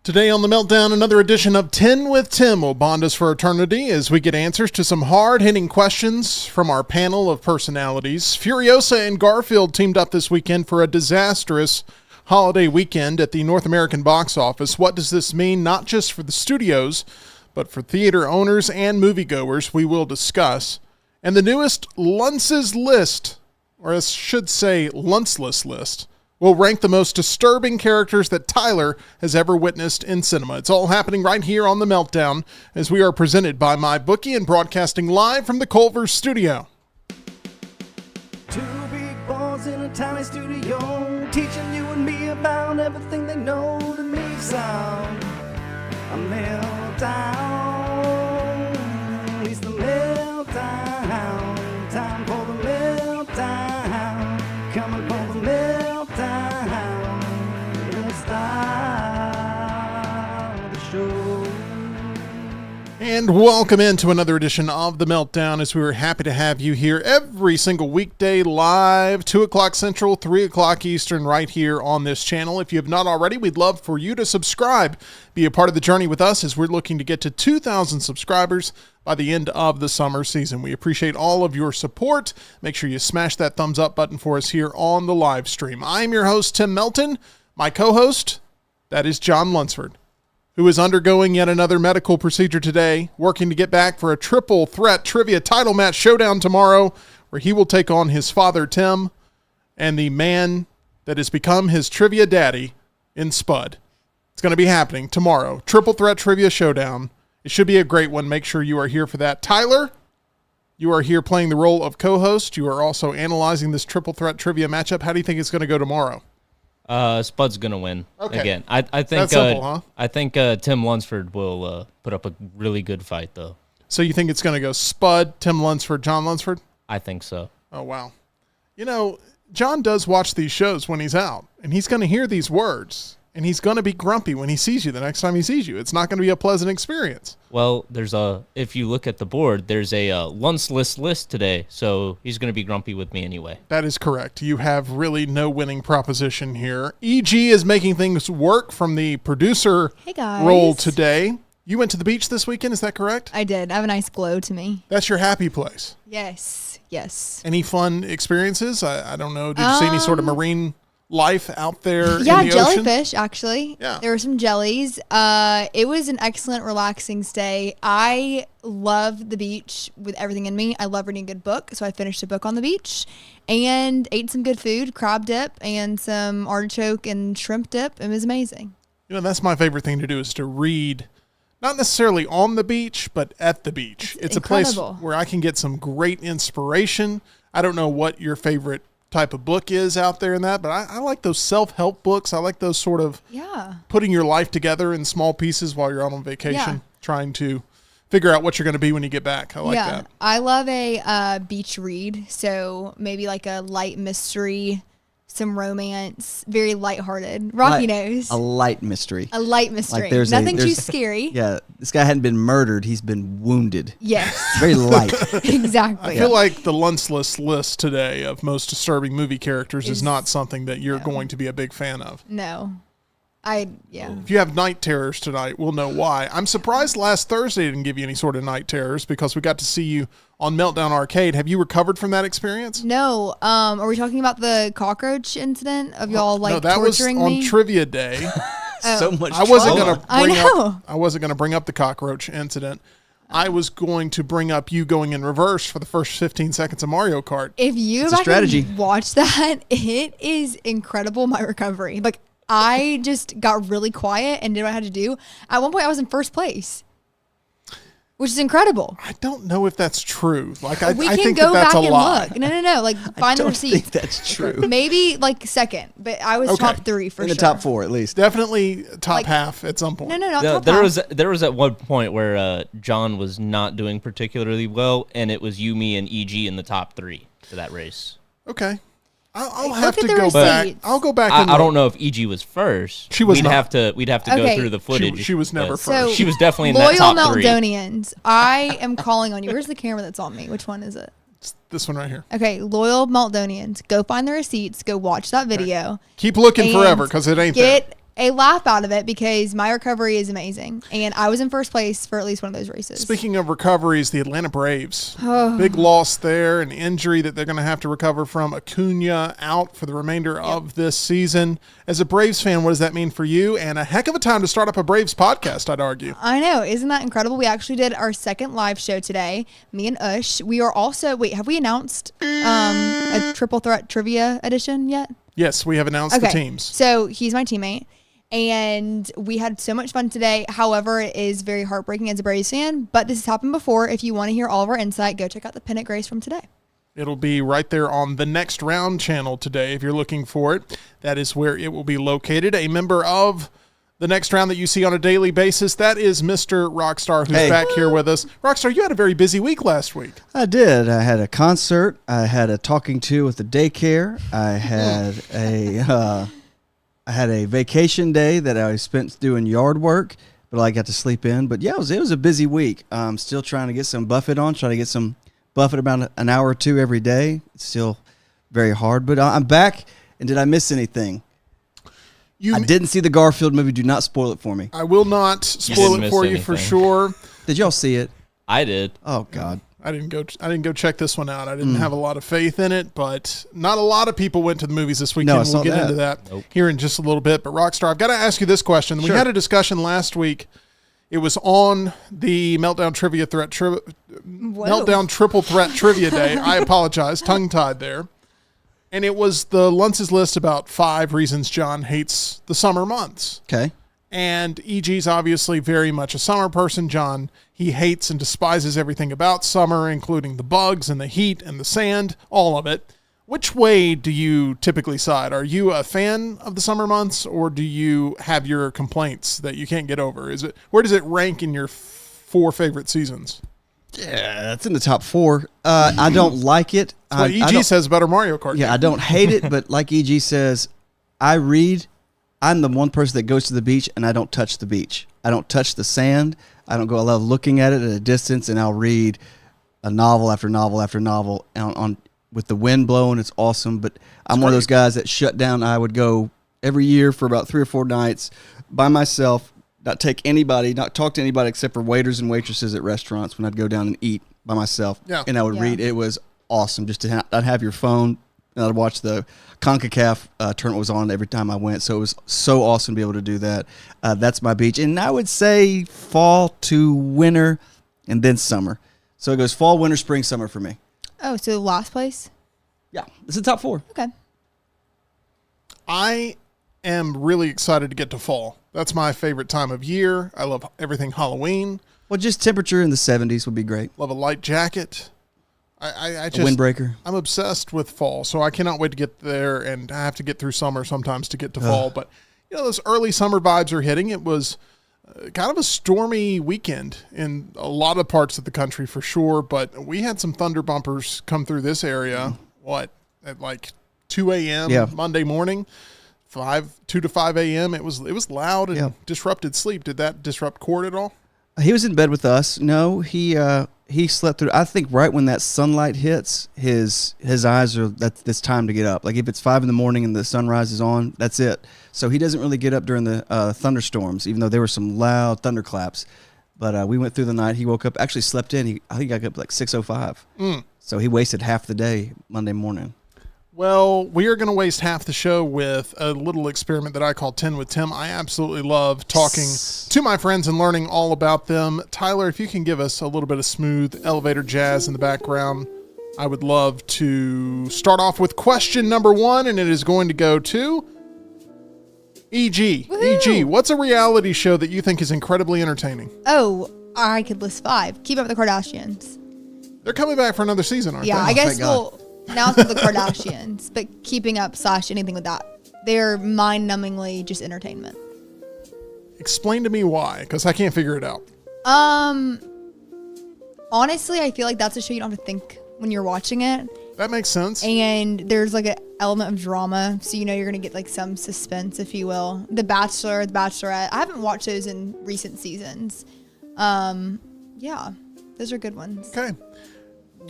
Today on The Meltdown, another edition of 10 with Tim will bond us for eternity as we get answers to some hard-hitting questions from our panel of personalities. Furiosa and Garfield teamed up this weekend for a disastrous holiday weekend at the North American box office. What does this mean, not just for the studios, but for theater owners and moviegoers? We will discuss. And the newest Luntz's list, or I should say Luntzless list, will rank the most disturbing characters that Tyler has ever witnessed in cinema. It's all happening right here on The Meltdown as we are presented by MyBookie and broadcasting live from the Culver studio. Two big boys in a tiny studio, teaching you and me about everything they know. To me sound a meltdown. It's the meltdown. Time for the meltdown. Coming for the meltdown. Let's start the show. And welcome into another edition of The Meltdown as we were happy to have you here every single weekday live, 2 o'clock Central, 3 o'clock Eastern, right here on this channel. If you have not already, we'd love for you to subscribe. Be a part of the journey with us as we're looking to get to 2,000 subscribers by the end of the summer season. We appreciate all of your support. Make sure you smash that thumbs up button for us here on the live stream. I'm your host, Tim Melton. My co-host, that is John Lunsford, who is undergoing yet another medical procedure today, working to get back for a triple threat trivia title match showdown tomorrow, where he will take on his father, Tim, and the man that has become his trivia daddy in Spud. It's going to be happening tomorrow. Triple threat trivia showdown. It should be a great one. Make sure you are here for that. Tyler, you are here playing the role of co-host. You are also analyzing this triple threat trivia matchup. How do you think it's going to go tomorrow? Spud's gonna win again. I think that's simple, huh? I think Tim Lunsford will put up a really good fight, though. So you think it's going to go Spud, Tim Lunsford, John Lunsford? I think so. Oh, wow. You know, John does watch these shows when he's out, and he's going to hear these words, and he's going to be grumpy when he sees you the next time he sees you. It's not going to be a pleasant experience. Well, if you look at the board, there's a Luntzless list today, so he's going to be grumpy with me anyway. That is correct. You have really no winning proposition here. EG is making things work from the producer role today. You went to the beach this weekend, is that correct? I did. I have a nice glow to me. That's your happy place. Yes. Any fun experiences? I don't know. Did you see any sort of marine life out there Yeah, in the ocean? jellyfish, actually. Yeah. There were some jellies. It was an excellent, relaxing stay. I love the beach with everything in me. I love reading a good book, so I finished a book on the beach and ate some good food, crab dip and some artichoke and shrimp dip. It was amazing. You know, that's my favorite thing to do is to read, not necessarily on the beach, but at the beach. It's a place where I can get some great inspiration. I don't know what your favorite type of book is out there in that, but I like those self-help books. I like those sort of putting your life together in small pieces while you're out on vacation, trying to figure out what you're going to be when you get back. I like that. I love a beach read, so maybe like a light mystery, some romance, very lighthearted. Rocky knows. A light mystery. A light mystery. Like Nothing too scary. Yeah, this guy hadn't been murdered. He's been wounded. Yes. Very light. Exactly. I feel like the Luntzless list today of most disturbing movie characters is not something that you're going to be a big fan of. No. If you have night terrors tonight, we'll know why. I'm surprised last Thursday didn't give you any sort of night terrors because we got to see you on Meltdown Arcade. Have you recovered from that experience? No. Are we talking about the cockroach incident of y'all torturing me? No, that was on Trivia Day. So much I wasn't trouble. going to bring up the cockroach incident. I was going to bring up you going in reverse for the first 15 seconds of Mario Kart. If you watch that, it is incredible, my recovery. Like, I just got really quiet and did what I had to do. At one point, I was in first place, which is incredible. I don't know if that's true. Like, I can think go that's back a and lie. look. No. Like, find the receipt. I don't think that's true. Maybe like second, but I was top 3 for sure. In the top 4 at least. Definitely top half at some point. No, Yeah, top half. there was at one point where John was not doing particularly well, and it was you, me, and EG in the top 3 for that race. Okay. I'll have Look to at the go back. receipts. I'll go back. I don't know if EG was first. She was We'd not. have to go through the footage. She was never but first. So, she was definitely in loyal that top 3. Meltdonians, I am calling on you. Where's the camera that's on me? Which one is it? It's this one right here. Okay, loyal Meltdonians, go find the receipts. Go watch that video. Keep looking forever because it ain't there. Get a laugh out of it because my recovery is amazing. And I was in first place for at least one of those races. Speaking of recoveries, the Atlanta Braves. Big loss there, an injury that they're going to have to recover from. Acuna out for the remainder of this season. As a Braves fan, what does that mean for you? And a heck of a time to start up a Braves podcast, I'd argue. I know. Isn't that incredible? We actually did our second live show today, me and Ush. We are also, have we announced a triple threat trivia edition yet? Yes, we have announced the teams. So he's my teammate. And we had so much fun today. However, it is very heartbreaking as a Braves fan. But this has happened before. If you want to hear all of our insight, go check out the Pennant Grace from today. It'll be right there on the Next Round channel today if you're looking for it. That is where it will be located. A member of the Next Round that you see on a daily basis, that is Mr. Rockstar, who's back here with us. Rockstar, you had a very busy week last week. I did. I had a concert. I had a talking to with the daycare. I had a vacation day that I spent doing yard work, but I got to sleep in. But yeah, it was a busy week. I'm still trying to get some Buffett on, trying to get some Buffett about an hour or two every day. It's still very hard, but I'm back. And did I miss anything? I didn't see the Garfield movie. Do not spoil it for me. I will not spoil it for you for sure. Did y'all see it? I did. Oh God. I didn't go check this one out. I didn't have a lot of faith in it, but not a lot of people went to the movies this weekend. We'll get into that here in just a little bit. But Rockstar, I've got to ask you this question. Sure. We had a discussion last week. It was on the Meltdown Meltdown Triple Threat Trivia Day. I apologize, tongue-tied there. And it was the Luntz's list about 5 reasons John hates the summer months. Okay. And EG's obviously very much a summer person. John, he hates and despises everything about summer, including the bugs and the heat and the sand, all of it. Which way do you typically side? Are you a fan of the summer months, or do you have your complaints that you can't get over? Where does it rank in your 4 favorite seasons? Yeah, that's in the top 4. I don't like it. That's what EG says about our Mario Kart game. I don't hate it, but like EG says, I'm the one person that goes to the beach and I don't touch the beach. I don't touch the sand. I don't go. I love looking at it at a distance, and I'll read a novel after novel after novel on with the wind blowing. It's awesome. But I'm one of those guys that shut down. I would go every year for about 3 or 4 nights by myself, not talk to anybody except for waiters and waitresses at restaurants when I'd go down and eat by myself. Yeah. And I would read. It was awesome just to not have your phone. And I'd watch the CONCACAF tournament was on every time I went. So it was so awesome to be able to do that. That's my beach. And I would say fall to winter and then summer. So it goes fall, winter, spring, summer for me. Oh, so last place? Yeah. It's the top 4. Okay. I am really excited to get to fall. That's my favorite time of year. I love everything Halloween. Well, just temperature in the 70s would be great. Love a light jacket. I just, a windbreaker. I'm obsessed with fall, so I cannot wait to get there, and I have to get through summer sometimes to get to fall. But, those early summer vibes are hitting. It was kind of a stormy weekend in a lot of parts of the country for sure, but we had some thunder bumpers come through this area, at like 2 a.m. Monday morning, 2 to 5 a.m. It was loud and disrupted sleep. Did that disrupt Court at all? He was in bed with us. No, he slept through. I think right when that sunlight hits, his eyes are that's time to get up. Like if it's 5 a.m. and the sunrise is on, that's it. So he doesn't really get up during the thunderstorms, even though there were some loud thunderclaps. But we went through the night. He woke up, actually slept in. I think I got up like 6:05. So he wasted half the day Monday morning. Well, we are going to waste half the show with a little experiment that I call 10 with Tim. I absolutely love talking to my friends and learning all about them. Tyler, if you can give us a little bit of smooth elevator jazz in the background, I would love to start off with question number 1, and it is going to go to EG. Woo-hoo. EG, what's a reality show that you think is incredibly entertaining? Oh, I could list 5. Keep Up with the Kardashians. They're coming back for another season, aren't they? Yeah, I guess now it's with the Kardashians, but keeping up / anything with that. They're mind-numbingly just entertainment. Explain to me why, because I can't figure it out. Honestly, I feel like that's a show you don't have to think when you're watching it. That makes sense. And there's like an element of drama, so you're going to get like some suspense, if you will. The Bachelor, The Bachelorette. I haven't watched those in recent seasons. Yeah, those are good ones. Okay.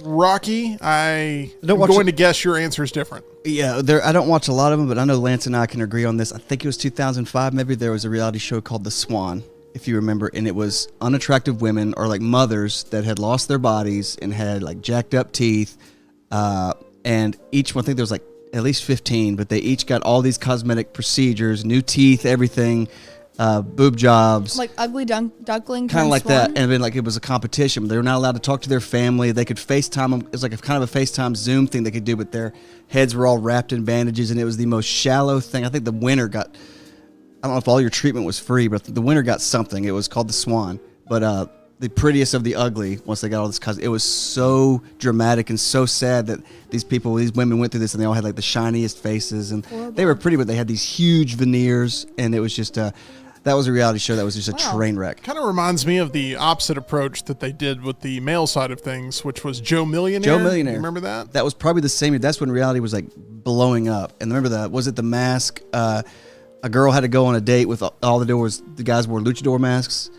Rocky, I'm Don't watch going it. to guess your answer is different. Yeah, I don't watch a lot of them, but I know Lance and I can agree on this. I think it was 2005. Maybe there was a reality show called The Swan, if you remember, and it was unattractive women or like mothers that had lost their bodies and had like jacked up teeth, and each one, I think there was like at least 15, but they each got all these cosmetic procedures, new teeth, everything, boob jobs. Like ugly duckling. Kind of like swan? that, and then like it was a competition. They were not allowed to talk to their family. They could FaceTime them. It was like a kind of a FaceTime Zoom thing they could do, but their heads were all wrapped in bandages, and it was the most shallow thing. I think the winner got, I don't know if all your treatment was free, but the winner got something. It was called the Swan, but the prettiest of the ugly. Once they got all this, it was so dramatic and so sad that these women went through this, and they all had like the shiniest faces, and they were pretty, but they had these huge veneers, and it was just that was a reality show that was just a train wreck. Kind of reminds me of the opposite approach that they did with the male side of things, which was Joe Millionaire. Joe Millionaire. You remember that? That was probably the same year. That's when reality was like blowing up. And remember was it The Mask? A girl had to go on a date with all the guys wore luchador masks.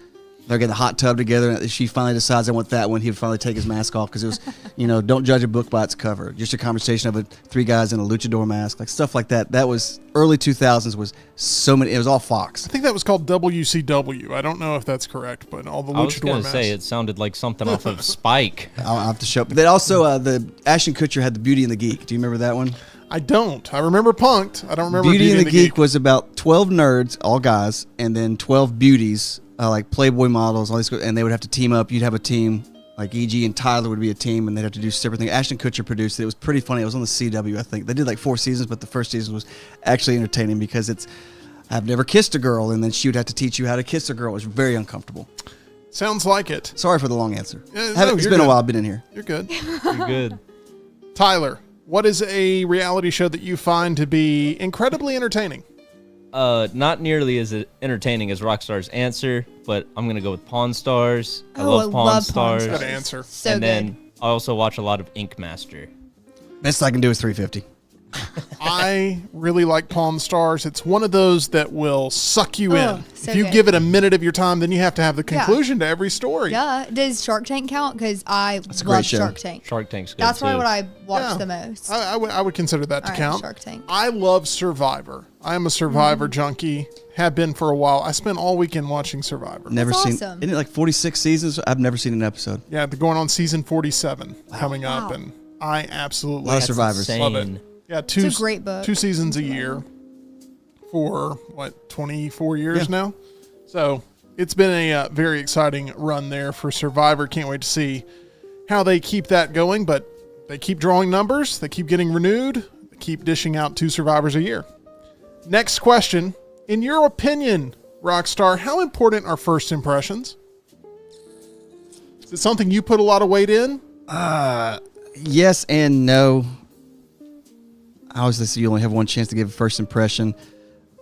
They're getting a hot tub together, and she finally decides I want that one. He would finally take his mask off because it was, don't judge a book by its cover. Just a conversation of three guys in a luchador mask, like stuff like that. That was early 2000s. Was so many. It was all Fox. I think that was called WCW. I don't know if that's correct, but all the luchador I was going to masks. say it sounded like something off of Spike. I'll have to show. But then also the Ashton Kutcher had the Beauty and the Geek. Do you remember that one? I don't. I remember Punked. I don't remember Beauty and the Geek was about 12 nerds, all guys, and then 12 beauties. Like Playboy models, all these, and they would have to team up. You'd have a team, like E.G. and Tyler would be a team, and they'd have to do separate things. Ashton Kutcher produced it. It was pretty funny. It was on the CW, I think. They did like 4 seasons, but the first season was actually entertaining because I've never kissed a girl, and then she would have to teach you how to kiss a girl. It was very uncomfortable. Sounds like it. Sorry for the long answer. No, It's you're been good. a while I've been in here. You're good. You're good. Tyler, what is a reality show that you find to be incredibly entertaining? Not nearly as entertaining as Rockstar's answer, but I'm gonna go with Pawn Stars. I Oh, love Pawn Stars. Good answer. So and good. then I also watch a lot of Ink Master. Best I can do is 350. I really like Pawn Stars. It's one of those that will suck you in. so If you good. give it a minute of your time, then you have to have the conclusion to every story. Yeah. Does Shark Tank count? Because I a great love show. Shark Tank. Shark Tank's good That's too. probably what I watch Yeah. the most. I would consider that to All right, count. Shark Tank. I love Survivor. I am a Survivor junkie. Have been for a while. I spent all weekend watching Survivor. Never That's seen. awesome. Isn't it like 46 seasons? I've never seen an episode. Yeah, they're going on season 47 coming up, Wow. and I absolutely A lot of survivors. love it. Insane. Yeah, It's a great book. 2 seasons a year for 24 years now. So it's been a very exciting run there for Survivor. Can't wait to see how they keep that going, but they keep drawing numbers. They keep getting renewed. They keep dishing out 2 Survivors a year. Next question. In your opinion, Rockstar, how important are first impressions? Is it something you put a lot of weight in? Yes and no. I always say you only have one chance to give a first impression.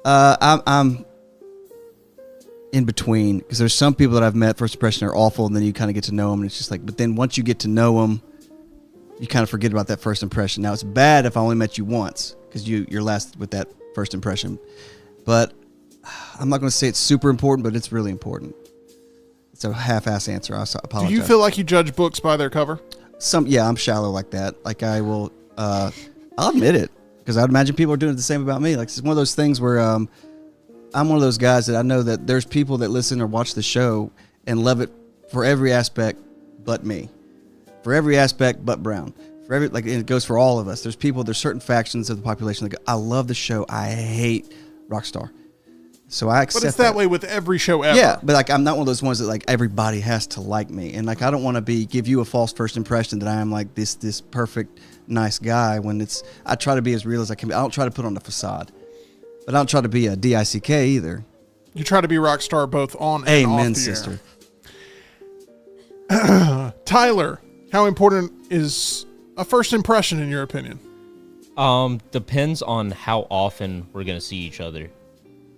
I'm in between because there's some people that I've met first impression are awful, and then you kind of get to know them, and it's just like. But then once you get to know them, you kind of forget about that first impression. Now it's bad if I only met you once because you're last with that first impression. But I'm not going to say it's super important, but it's really important. It's a half-ass answer. I apologize. Do you feel like you judge books by their cover? I'm shallow like that. Like I will, I'll admit it because I'd imagine people are doing the same about me. Like it's one of those things where I'm one of those guys that I know that there's people that listen or watch the show and love it for every aspect but me, for every aspect but Brown, for every and it goes for all of us. There's certain factions of the population that go, I love the show, I hate Rockstar. So I accept But it's that way with every show ever. Yeah, but like I'm not one of those ones that like everybody has to like me, and like I don't want to give you a false first impression that I am like this perfect nice guy when I try to be as real as I can be. I don't try to put on a facade, but I don't try to be a DICK either. You try to be Rockstar both on and Amen, off the sister. air. Tyler, how important is a first impression in your opinion? Depends on how often we're gonna see each other.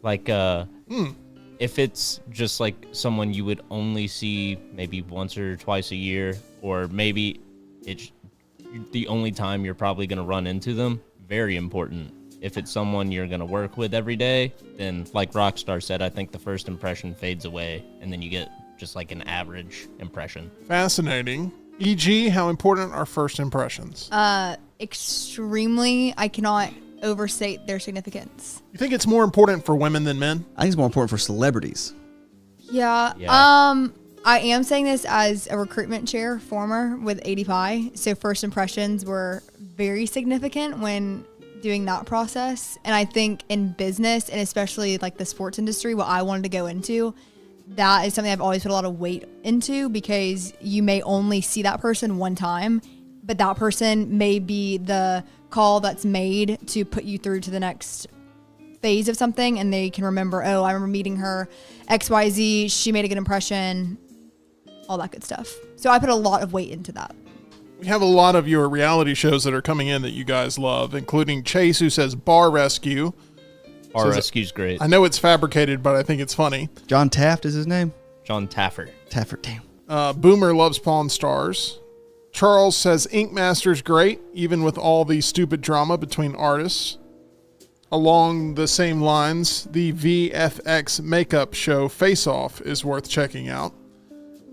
Like, if it's just like someone you would only see maybe once or twice a year, or maybe it's the only time you're probably going to run into them, very important. If it's someone you're going to work with every day, then like Rockstar said, I think the first impression fades away, and then you get just like an average impression. Fascinating. E.g., how important are first impressions? Extremely. I cannot overstate their significance. You think it's more important for women than men? I think it's more important for celebrities. Yeah. Yeah. I am saying this as a recruitment chair, former with 80 So first impressions were very significant when doing that process. And I think in business, and especially like the sports industry, what I wanted to go into, that is something I've always put a lot of weight into, because you may only see that person one time, but that person may be the call that's made to put you through to the next phase of something, and they can remember, oh, I remember meeting her, XYZ, she made a good impression, all that good stuff. So I put a lot of weight into that. We have a lot of your reality shows that are coming in that you guys love, including Chase, who says Bar Rescue. Our rescue's great. I know it's fabricated, but I think it's funny. John Taft is his name? John Taffer. Taffert, damn. Boomer loves Pawn Stars. Charles says Ink Master's great, even with all the stupid drama between artists. Along the same lines, the VFX makeup show Face Off is worth checking out.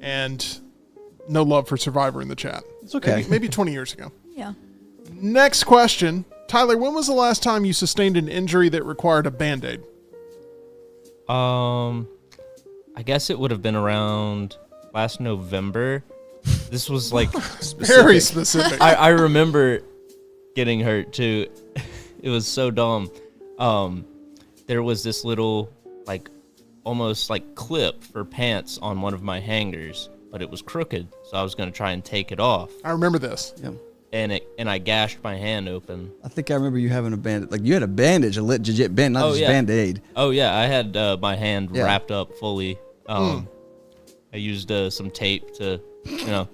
And no love for Survivor in the chat. It's okay. Maybe 20 years ago. Yeah. Next question. Tyler, when was the last time you sustained an injury that required a Band-Aid? I guess it would have been around last November. This was like Very specific. I remember getting hurt too. It was so dumb. There was this little like almost like clip for pants on one of my hangers, but it was crooked, so I was going to try and take it off. I remember this. Yeah. And I gashed my hand open. I think I remember you having a bandage. Like, you had a bandage, a legit band, not just Band-Aid. Oh, yeah. I had my hand Yeah. wrapped up fully. I used some tape to,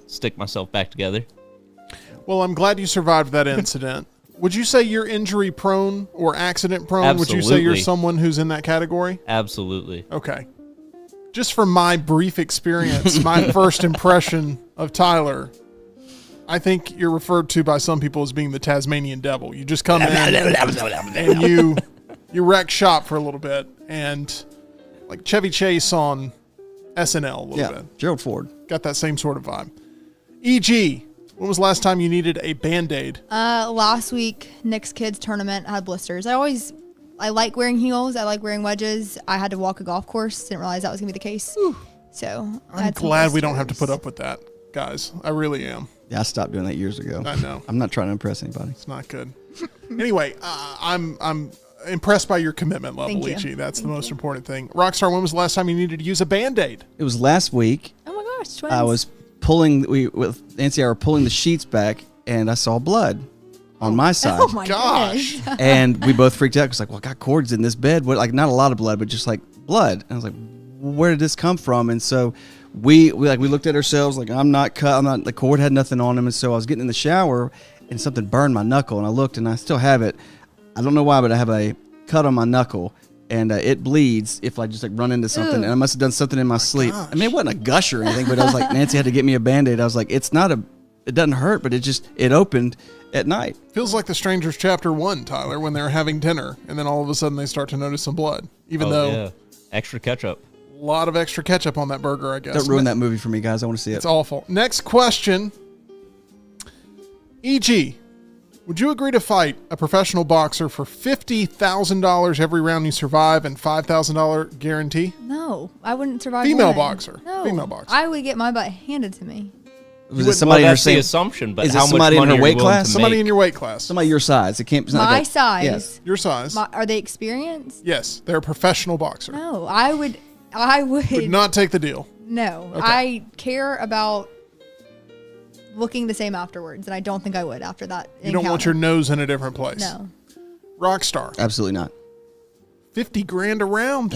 stick myself back together. Well, I'm glad you survived that incident. Would you say you're injury prone or accident prone? Absolutely. Would you say you're someone who's in that category? Absolutely. Okay. Just from my brief experience, my first impression of Tyler, I think you're referred to by some people as being the Tasmanian devil. You just come in and you wreck shop for a little bit, and like Chevy Chase on SNL a little bit. Gerald Ford. Got that same sort of vibe. E.g., when was the last time you needed a Band-Aid? Last week, Nick's kids tournament, I had blisters. I like wearing heels. I like wearing wedges. I had to walk a golf course. Didn't realize that was going to be the case. Whew. So I'm glad we don't have to put up with that, guys. I really am. Yeah, I stopped doing that years ago. I know. I'm not trying to impress anybody. It's not good. Anyway, I'm impressed by your commitment level, Thank you. Leachy. That's the most important thing. Rockstar, when was the last time you needed to use a Band-Aid? It was last week. Oh my gosh, twins. I was pulling, with Nancy, I were pulling the sheets back, and I saw blood on my side. Oh my Gosh. gosh. And we both freaked out because, like, well, I got cords in this bed. What, like, not a lot of blood, but just like blood. And I was like, where did this come from? And so we looked at ourselves, like, I'm not cut. The cord had nothing on him. And so I was getting in the shower, and something burned my knuckle. And I looked, and I still have it. I don't know why, but I have a cut on my knuckle, and it bleeds if I just like run into something. And I must have done something in my sleep. gosh. I mean, it wasn't a gush or anything, but I was like, Nancy had to get me a Band-Aid. I was like, it doesn't hurt, but it opened at night. Feels like The Strangers Chapter 1, Tyler, when they're having dinner, and then all of a sudden they start to notice some blood. Even though Extra ketchup. a lot of extra ketchup on that burger, I guess. Don't ruin that movie for me, guys. I want to see it. It's awful. Next question. E.g., would you agree to fight a professional boxer for $50,000 every round you survive and $5,000 guarantee? No, I wouldn't survive. Female one. boxer. No, Female boxer. I would get my butt handed to me. Was it somebody in her that's the same, assumption, but is it how much somebody in money her are weight you willing class? to Somebody make? in your weight class. somebody your size? It can't. It's not My like size. Yes. Your size. Are they experienced? Yes, they're a professional boxer. No, I would. Would not take the deal. No, Okay. I care about looking the same afterwards, and I don't think I would after that. You don't want your nose in a different place. No. Rockstar. Absolutely not. $50,000 a round.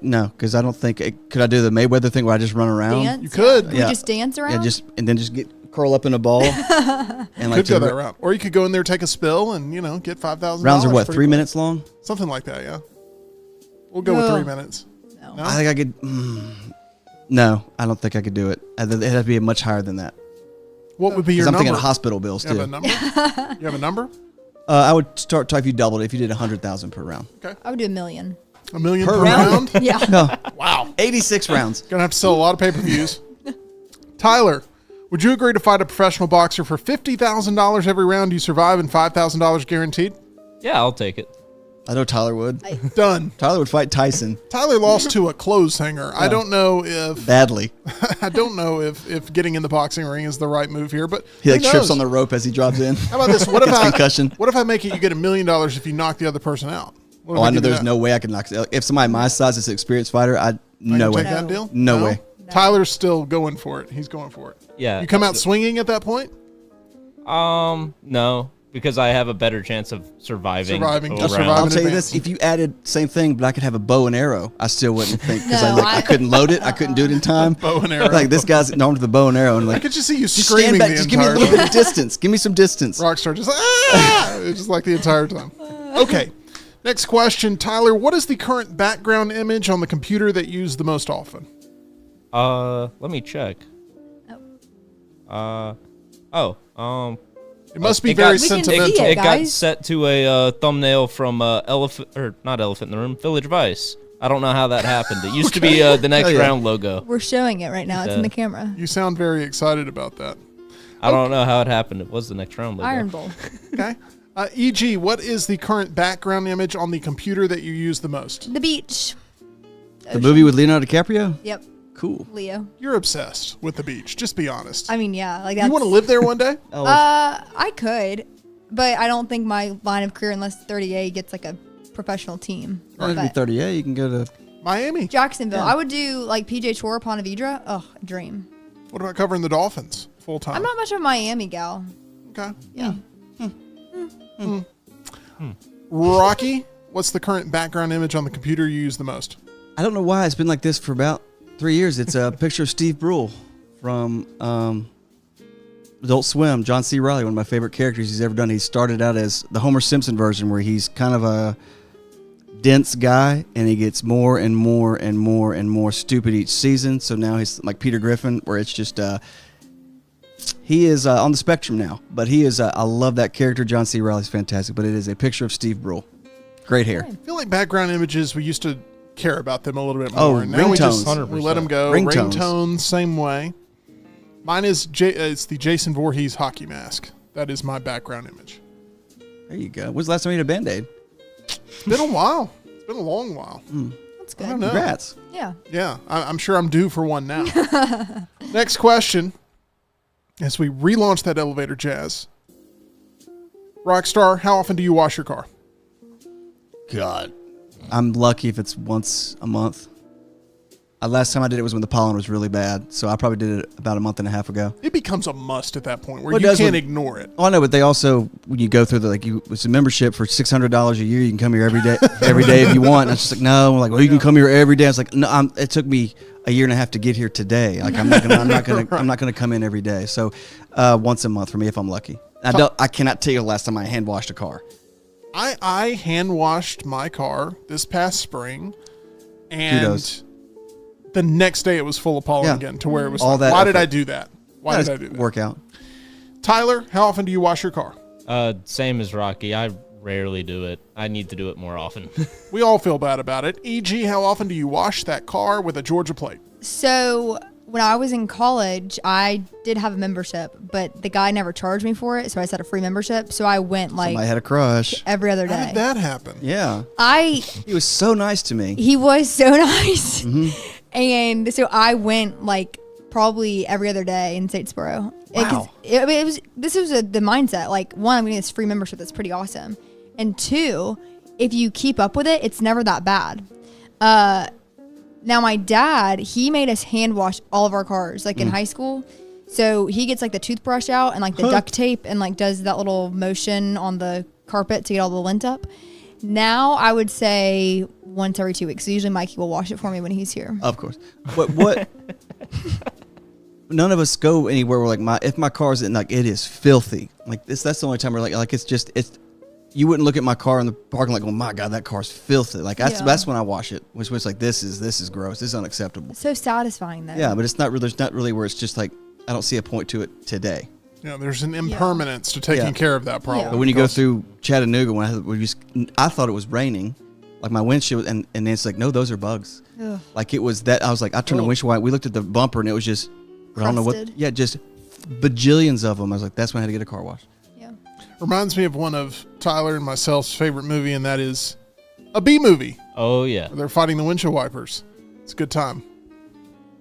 No, because I don't think could I do the Mayweather thing where I just run around? Dance. You could. We Yeah. just dance around. Yeah, just curl up in a ball. And Could go that route. Or you could go in there, take a spill, and, get $5,000. Rounds are what, pretty 3 quick. minutes long? Something like that, yeah. We'll go with No. 3 minutes. No. No? I think I could. No, I don't think I could do it. It'd have to be much higher than that. What would be your Because I'm number? thinking of hospital bills You have a too. number? You have a number? I would start if you doubled it. If you did 100,000 per round. I would do $1 million. $1 million Per per round? round? Yeah. No, Wow. 86 rounds. Gonna have to sell a lot of pay-per-views. Tyler, Would you agree to fight a professional boxer for $50,000 every round you survive and $5,000 guaranteed? Yeah, I'll take it. I know Tyler would. Done. Tyler would fight Tyson Tyler lost to a clothes hanger. I don't know if badly. I don't know if getting in the boxing ring is the right move here, but He like who trips knows? on the rope as he drops in. How about this? What if Gets I concussion. What if I make it? You get $1 million if you knock the other person out. What if Oh, I know give you there's that? no way I could knock. If somebody my size is an experienced fighter, no You way. take that deal? No way. Tyler's still going for it. He's going for it. Yeah. You come out swinging at that point? No, because I have a better chance of surviving. Surviving, a just round. surviving. I'll tell you advance. this: if you added same thing, but I could have a bow and arrow, I still wouldn't think because No, I couldn't load it. I couldn't do it in time. Bow and arrow. Like this guy's armed with a bow and arrow, and I like could just see you just screaming stand back, the just give me a entire little time. bit of distance. Give me some distance. Rockstar just like, ah! It's just like the entire time. Okay. Next question, Tyler. What is the current background image on the computer that you use the most often? Let me check. It must be it very got- We can sentimental. see It got guys. set to a thumbnail from Elephant in the Room, Village Vice. I don't know how that happened. It used to be the next Oh, yeah. round logo. We're showing it right now. It's in the camera. You sound very excited about that. I don't know how it happened. It was the next round logo. Iron Bowl. Okay. E.g., what is the current background image on the computer that you use the most? The beach. The movie with Leonardo DiCaprio. Yep. Cool. Leo. You're obsessed with the beach. Just be honest. I mean, yeah. Like that's, You want to live there one day? I could, but I don't think my line of career, unless 30A gets like a professional team. It'd be But 38. You can go to. Miami. Jacksonville. I would do like PJ Chor, Ponte Vedra. Oh, dream. What about covering the Dolphins full time? I'm not much of a Miami gal. Okay. Yeah. Rocky, what's the current background image on the computer you use the most? I don't know why it's been like this for about 3 years. It's a picture of Steve Brule from Adult Swim. John C. Reilly, one of my favorite characters he's ever done. He started out as the Homer Simpson version, where he's kind of a dense guy, and he gets more and more and more and more stupid each season. So now he's like Peter Griffin, where it's just he is on the spectrum now. But he is. I love that character. John C. Reilly's fantastic. But it is a picture of Steve Brule. Great hair. I feel like background images, we used to care about them a little bit Oh, more. And now we just ringtones. we let them go. 100%. Ringtones, same way. Mine is it's the Jason Voorhees hockey mask. That is my background image. There you go. When's the last time you had a Band-Aid? It's been a while. It's been a long while. That's I don't good. know. Congrats. Yeah. Yeah, I'm sure I'm due for one now. Next question. As we relaunch that elevator jazz. Rockstar, how often do you wash your car? God. I'm lucky if it's once a month. Last time I did it was when the pollen was really bad, so I probably did it about a month and a half ago. It becomes a must at that point where Well, it you does can't when- ignore it. Oh, I know, but they also, when you go through it's a membership for $600 a year. You can come here every day if you want. And I was just like, no. I'm like, well, you can come here every day. I was like, no. It took me a year and a half to get here today. Like, I'm not gonna come in every day. So, once a month for me if I'm lucky. I cannot tell you the last time I hand washed a car. I hand washed my car this past spring, and Kudos. the next day it was full of pollen Yeah. again to where it was. All Like, that why did effort. I do that? Why did I do that? Workout. Tyler, how often do you wash your car? Same as Rocky. I rarely do it. I need to do it more often. We all feel bad about it. E.g., how often do you wash that car with a Georgia plate? So when I was in college, I did have a membership, but the guy never charged me for it, so I set a free membership. So I went Somebody like had a crush. every other How day. did that happen? Yeah. I He was so nice to me. he was so nice, Mm-hmm. and so I went like probably every other day in Statesboro. Wow. This was the mindset. Like, one, I'm getting this free membership that's pretty awesome, and two, if you keep up with it, it's never that bad. Now my dad, he made us hand wash all of our cars, like in high school. So he gets like the toothbrush out and like the duct tape and like does that little motion on the carpet to get all the lint up. Now I would say once every 2 weeks. So usually Mikey will wash it for me when he's here. Of course. But what? None of us go anywhere where if my car's in like it is filthy. Like this, that's the only time we're like it's. You wouldn't look at my car in the parking lot, like, oh my god, that car's filthy. Like that's when I wash it. Which was like this is gross. This is unacceptable. So satisfying though. Yeah, but it's not really. There's not really where it's just like I don't see a point to it today. Yeah, there's an impermanence to taking Yeah. care of that problem. Yeah. But when you go through Chattanooga, I thought it was raining, like my windshield, and Nancy's like, no, those are bugs. Ugh. Like it was that. I was like, I turned the windshield white. We looked at the bumper, and it was just, I don't know what. Crusted. Yeah, just bajillions of them. I was like, that's when I had to get a car wash. Yeah. Reminds me of one of Tyler and myself's favorite movie, and that is a B movie. Oh yeah. They're fighting the windshield wipers. It's a good time.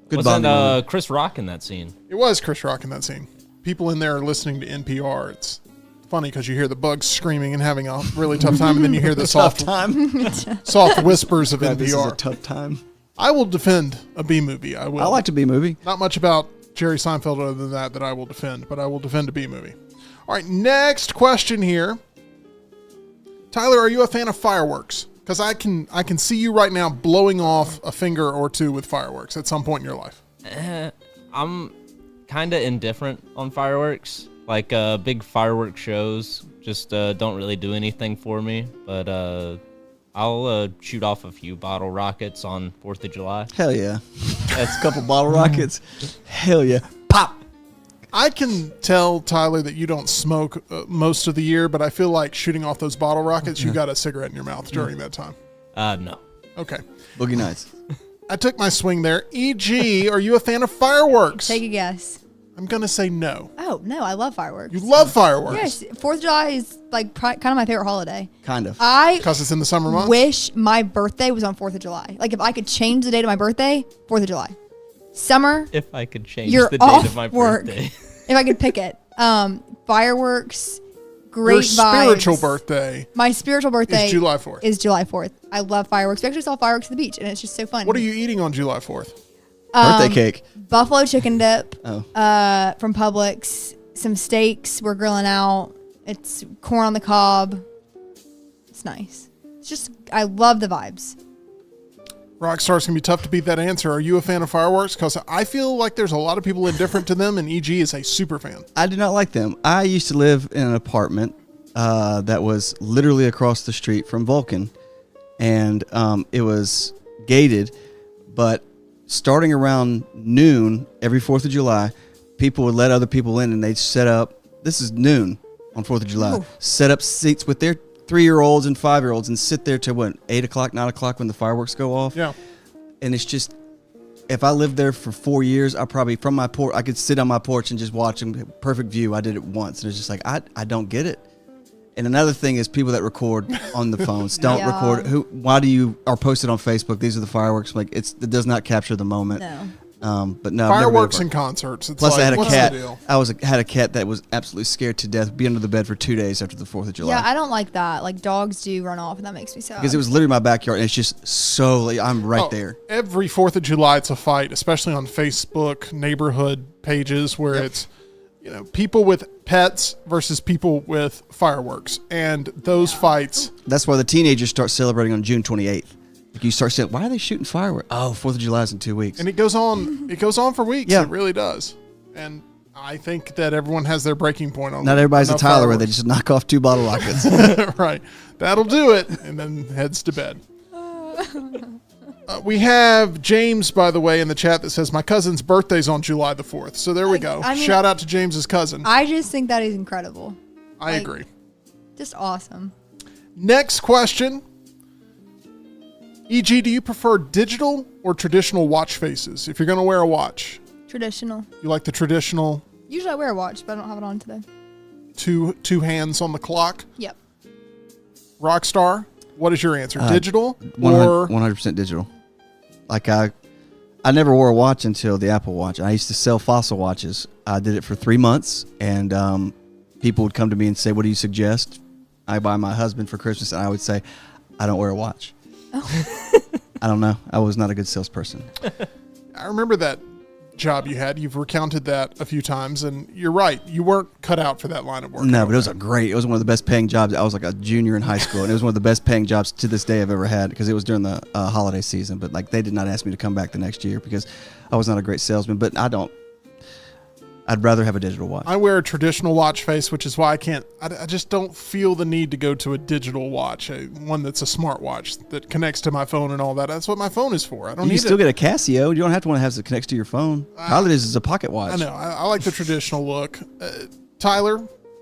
Good Wasn't bonding moment. Chris Rock in that scene? It was Chris Rock in that scene. People in there are listening to NPR. It's funny because you hear the bugs screaming and having a really tough time, and then you hear the Tough soft, time. soft whispers of God, this is a NPR. tough time. I will defend a B movie. I will. I like a B movie. Not much about Jerry Seinfeld other than that I will defend, but I will defend a B movie. All right, next question here. Tyler, are you a fan of fireworks? Because I can see you right now blowing off a finger or two with fireworks at some point in your life. I'm kind of indifferent on fireworks. Like big fireworks shows just don't really do anything for me. But I'll shoot off a few bottle rockets on 4th of July. Hell yeah. That's a couple bottle rockets. Hell yeah. Pop. I can tell, Tyler, that you don't smoke most of the year, but I feel like shooting off those bottle rockets, you got a cigarette in your mouth during that time. No. Okay. Boogie Nights. I took my swing there. E.G., are you a fan of fireworks? Take a guess. I'm going to say no. Oh, no, I love fireworks. You love fireworks? Yes, 4th of July is like kind of my favorite holiday. Kind of. I Because it's in the summer months? wish my birthday was on 4th of July. Like if I could change the date of my birthday, 4th of July. Summer, If I could change you're the date off of my work. birthday. If I could pick it. Fireworks, great Your vibes. spiritual birthday My spiritual birthday is July 4th. is July 4th. I love fireworks. We actually saw fireworks at the beach, and it's just so fun. What are you eating on July 4th? Birthday cake. Buffalo chicken dip Oh. from Publix. Some steaks. We're grilling out. It's corn on the cob. It's nice. It's just, I love the vibes. Rockstar's going to be tough to beat that answer. Are you a fan of fireworks? Because I feel like there's a lot of people indifferent to them, and E.G. is a super fan. I do not like them. I used to live in an apartment that was literally across the street from Vulcan, and it was gated, but starting around noon every 4th of July, people would let other people in, and they'd set up, this is noon on 4th of July, set up seats with their 3-year-olds and 5-year-olds and sit there till 8 o'clock, 9 o'clock when the fireworks go off. Yeah. And it's just, if I lived there for 4 years, I probably from my porch, I could sit on my porch and just watch them. Perfect view. I did it once, and it's just like I don't get it. And another thing is people that record on the phones don't Yeah. record. Why do you are posted on Facebook? These are the fireworks. Like it does not capture the moment. No. But no, I've never been Fireworks to a and concerts. It's Plus, like, I had a what's cat. the deal? Had a cat that was absolutely scared to death. Be under the bed for 2 days after the 4th of July. Yeah, I don't like that. Like dogs do run off, and that makes me sad. because it was literally my backyard, and it's just so. Like, I'm right Oh, there. Every 4th of July, it's a fight, especially on Facebook neighborhood pages where it's, people with pets versus people with fireworks. And those fights, That's why the teenagers start celebrating on June 28th. Like you start saying, why are they shooting fireworks? Oh, 4th of July is in 2 weeks. and it goes on for weeks. Yeah. It really does. And I think that everyone has their breaking point on Not everybody's a enough Tyler where they fireworks. just knock off 2 bottle rockets. Right. That'll do it. And then heads to bed. We have James, by the way, in the chat that says, my cousin's birthday's on July the 4th. So there we go. I mean- Shout out to James's cousin. I just think that is incredible. I agree. Just awesome. Next question. E.g., do you prefer digital or traditional watch faces? If you're going to wear a watch, Traditional. you like the traditional Usually I wear a watch, but I don't have it on today. two hands on the clock? Yep. Rockstar, what is your answer? Digital or 100% digital. Like I never wore a watch until the Apple Watch. I used to sell fossil watches. I did it for 3 months, and people would come to me and say, what do you suggest? I buy my husband for Christmas, and I would say, I don't wear a watch. I don't know. I was not a good salesperson. I remember that job you had. You've recounted that a few times, and you're right. You weren't cut out for that line of work. No, but it was it was one of the best paying jobs. I was like a junior in high school, and it was one of the best paying jobs to this day I've ever had because it was during the holiday season. But like they did not ask me to come back the next year because I was not a great salesman. But I'd rather have a digital watch. I wear a traditional watch face, which is why I just don't feel the need to go to a digital watch, one that's a smart watch that connects to my phone and all that. That's what my phone is for. I don't You need can still it. get a Casio. You don't have to want to have it connects to your phone. All it is a pocket watch. I know. I like the traditional look. Tyler,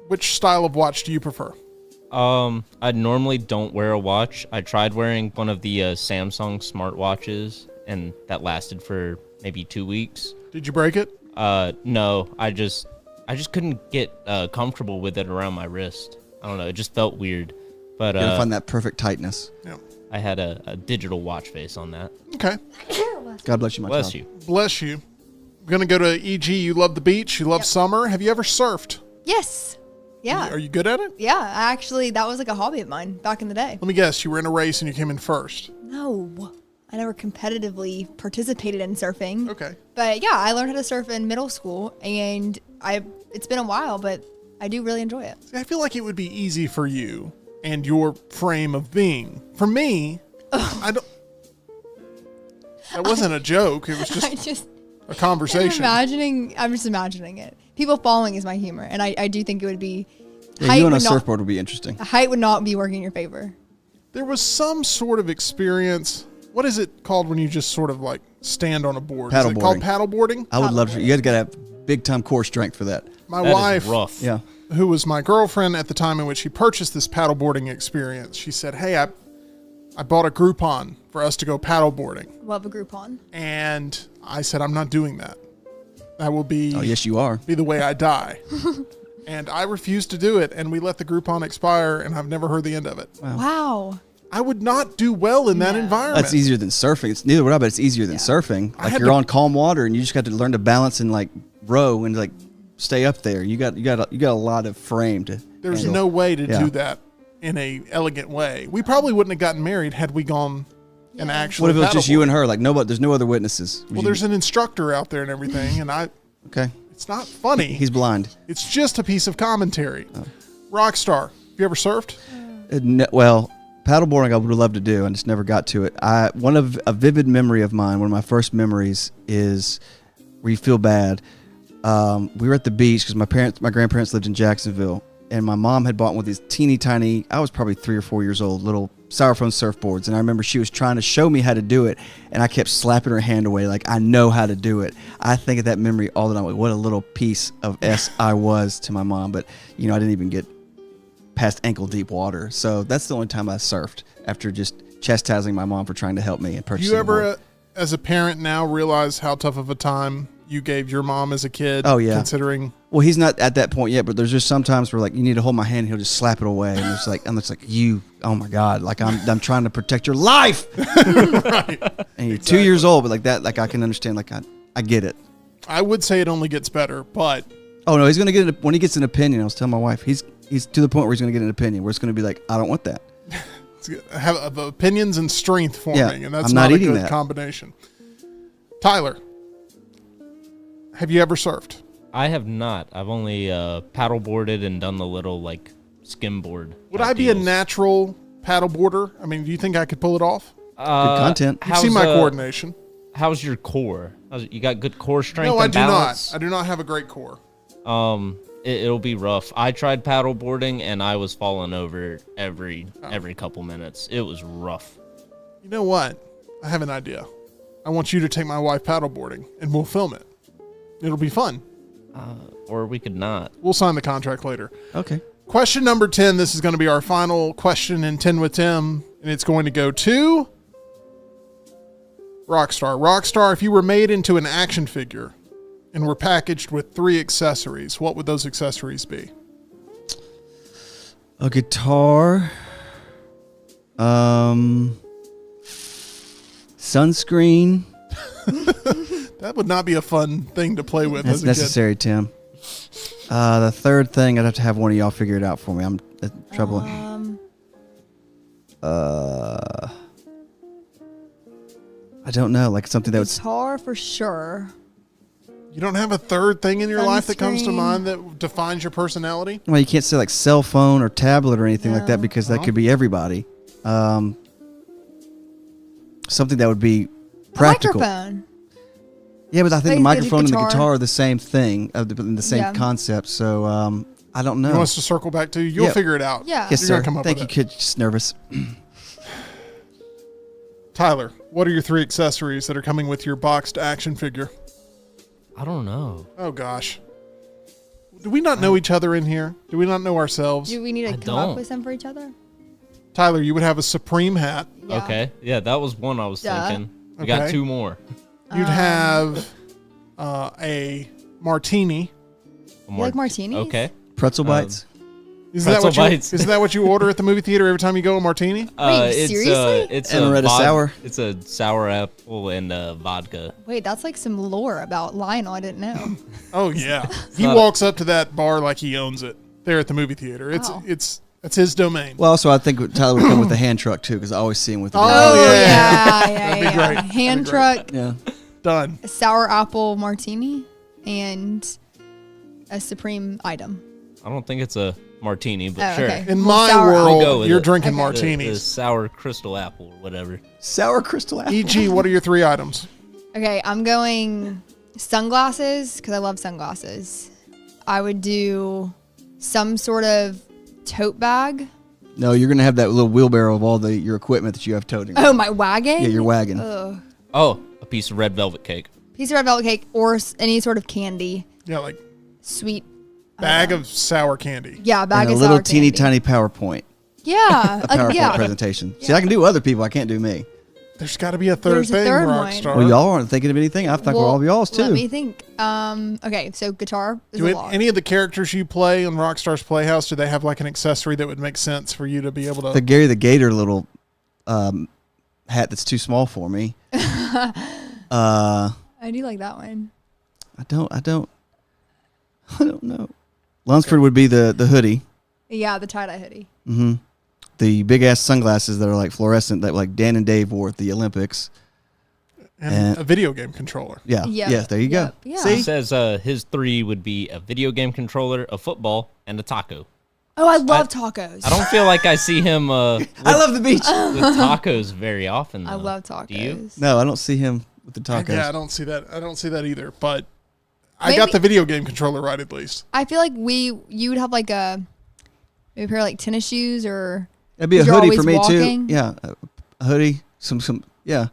which style of watch do you prefer? I normally don't wear a watch. I tried wearing one of the Samsung smartwatches, and that lasted for maybe 2 weeks. Did you break it? No, I just I just couldn't get comfortable with it around my wrist. I don't know. It just felt weird. But You gotta find that perfect tightness. Yeah. I had a digital watch face on that. Okay. God bless you, my Bless child. you. Bless you. I'm going to go to EG. You love the beach. You love summer. Have you ever surfed? Yes. Yeah. Are you good at it? Yeah. Actually, that was like a hobby of mine back in the day. Let me guess. You were in a race and you came in first. No, I never competitively participated in surfing. Okay. But yeah, I learned how to surf in middle school, and it's been a while, but I do really enjoy it. See, I feel like it would be easy for you and your frame of being. For me, I don't. That wasn't a joke. It was I just just a conversation. I'm just imagining it. People falling is my humor, and I do think it would be. Yeah, you on a would not- surfboard would be interesting. Height would not be working in your favor. There was some sort of experience. What is it called when you just sort of like stand on a board? Is it called paddleboarding? I would love to. You guys gotta have big time core strength for that. My That is wife, rough. Yeah. who was my girlfriend at the time in which she purchased this paddleboarding experience, she said, "Hey, I bought a Groupon for us to go paddleboarding," Love a Groupon. and I said, "I'm not doing that. That will be Oh yes, you are. be the way I die." And I refused to do it, and we let the Groupon expire, and I've never heard the end of it. Wow. I would not do well in that No. environment. That's easier than surfing. It's neither would I, but it's easier than surfing. I Like had you're to- on calm water and you just got to learn to balance and like row and like stay up there. You got a lot of frame to. There's handle. no way to Yeah. do that in a elegant way. We probably wouldn't have gotten married had we gone and actually. What if it was just you paddleboarded. and her? Like nobody, there's no other witnesses. Would Well, you- there's an instructor out there and everything, and okay. it's not funny. He's blind. It's just a piece of commentary. Rockstar, have you ever surfed? Well, paddleboarding I would have loved to do. I just never got to it. A vivid memory of mine. One of my first memories is where you feel bad. We were at the beach because my grandparents lived in Jacksonville, and my mom had bought one of these teeny tiny. I was probably 3 or 4 years old, little styrofoam surfboards, and I remember she was trying to show me how to do it, and I kept slapping her hand away like I know how to do it. I think of that memory all the time. Like, what a little piece of S I was to my mom, but I didn't even get past ankle deep water. So that's the only time I surfed after just chastising my mom for trying to help me and Do purchasing you a ever, board. as a parent now, realize how tough of a time you gave your mom as a kid? Oh, yeah. Considering. Well, he's not at that point yet, but there's just sometimes where like you need to hold my hand, and he'll just slap it away, and I'm just like oh my god, like I'm trying to protect your life. Right. And you're 2 years old, but like that, like I can understand, like I get it. I would say it only gets better, but Oh no, he's gonna get when he gets an opinion. I was telling my wife, he's to the point where he's gonna get an opinion where it's gonna be like, I don't want that. have opinions and strength forming, Yeah, and that's I'm not not a eating good that. combination. Tyler, have you ever surfed? I have not. I've only paddleboarded and done the little like skimboard. Would I be a natural paddleboarder? I mean, do you think I could pull it off? Good content. You see my coordination. How's your core? You got good core strength? No, I and do balance? not. I do not have a great core. It'll be rough. I tried paddleboarding and I was falling over every couple minutes. It was rough. You know what? I have an idea. I want you to take my wife paddleboarding, and we'll film it. It'll be fun. Or we could not. We'll sign the contract later. Okay. Question number 10. This is going to be our final question in 10 with Tim, and it's going to go to Rockstar. Rockstar, if you were made into an action figure and were packaged with 3 accessories, what would those accessories be? A guitar, sunscreen. That would not be a fun thing to play with That's as a necessary, Tim. The third thing, I'd have to have one of y'all figure it out for me. I'm troubling. I don't know, like something that would. Guitar for sure. kid. You don't have a third thing in your life that comes to Sunscreen. mind that defines your personality? Well, you can't say like cell phone or tablet or anything like that No. because that could be everybody. Something that would be practical. A microphone. Yeah, but I think the Like the microphone and the guitar. guitar are the same thing, in the same Yeah. concept. So I don't know. You want us to circle back to you? You'll Yeah. figure it out. Yeah. Yes, You're sir. gonna come up Thank you, with it. kid. Just nervous. Tyler, what are your 3 accessories that are coming with your boxed action figure? I don't know. Oh, gosh. Do we not know each other in here? Do we not know ourselves? Do we need to I come up don't. with some for each other? Tyler, you would have a Supreme hat. Yeah. Okay. Yeah, that was one I was Duh. thinking. We Okay. got 2 more. You'd have a martini. A You like martinis? Okay. Pretzel bites. Isn't that, Pretzel what you, bites. isn't that what you order at the movie theater every time you go, a martini? It's seriously? It's Amaretto sour. It's a sour apple and vodka. Wait, that's like some lore about Lionel I didn't know. Oh, yeah. He not- walks up to that bar like he owns it there at the movie theater. Wow. That's his domain. Well, also I think Tyler would come with the hand truck too, because I always see him with the. Oh, yeah. yeah. That'd be great. Hand That'd be truck, Yeah. Done. a sour apple martini, and a supreme item. I don't think it's a martini, but Oh, sure. okay. In Well, my sour We'll go world, with you're it. drinking Okay. The martinis. sour crystal apple or whatever. Sour crystal apple. E.g., what are your 3 items? Okay, I'm going sunglasses because I love sunglasses. I would do some sort of tote bag. No, you're gonna have that little wheelbarrow of all your equipment that you have toting. Oh, my wagon? Yeah, your wagon. Ugh. Oh, a piece of red velvet cake. Piece of red velvet cake or any sort of candy. Yeah, like Sweet. bag of sour candy. Yeah, bag And a of little sour teeny candy. tiny PowerPoint. Yeah. A PowerPoint yeah. presentation. See, I can do other people. I can't do me. There's got to be a third There's a thing, third one. Rockstar. Well, y'all aren't thinking of anything. I think we're all y'all's too. Let me think. Okay, so guitar is Do a it, lot. any of the characters you play on Rockstar's Playhouse, do they have like an accessory that would make sense for you to be able to? The Gary the Gator little hat that's too small for me. I do like that one. I don't know. Lunsford would be the hoodie. Yeah, the tie-dye hoodie. Mm-hmm. The big ass sunglasses that are like fluorescent that like Dan and Dave wore at the Olympics. and a video game controller. Yeah. Yep. Yes, there you go. Yep. Yeah. See? He says his 3 would be a video game controller, a football, and a taco. Oh, I love tacos. I don't feel like I see him with I love the beach. tacos very often. Though. I love tacos. Do you? No, I don't see him with the tacos. Yeah, I don't see that. I don't see that either. But I Maybe- got the video game controller right at least. I feel like you would have like maybe a pair of like tennis shoes or It'd be a You're hoodie always for me walking? too. Yeah, a hoodie, some yeah,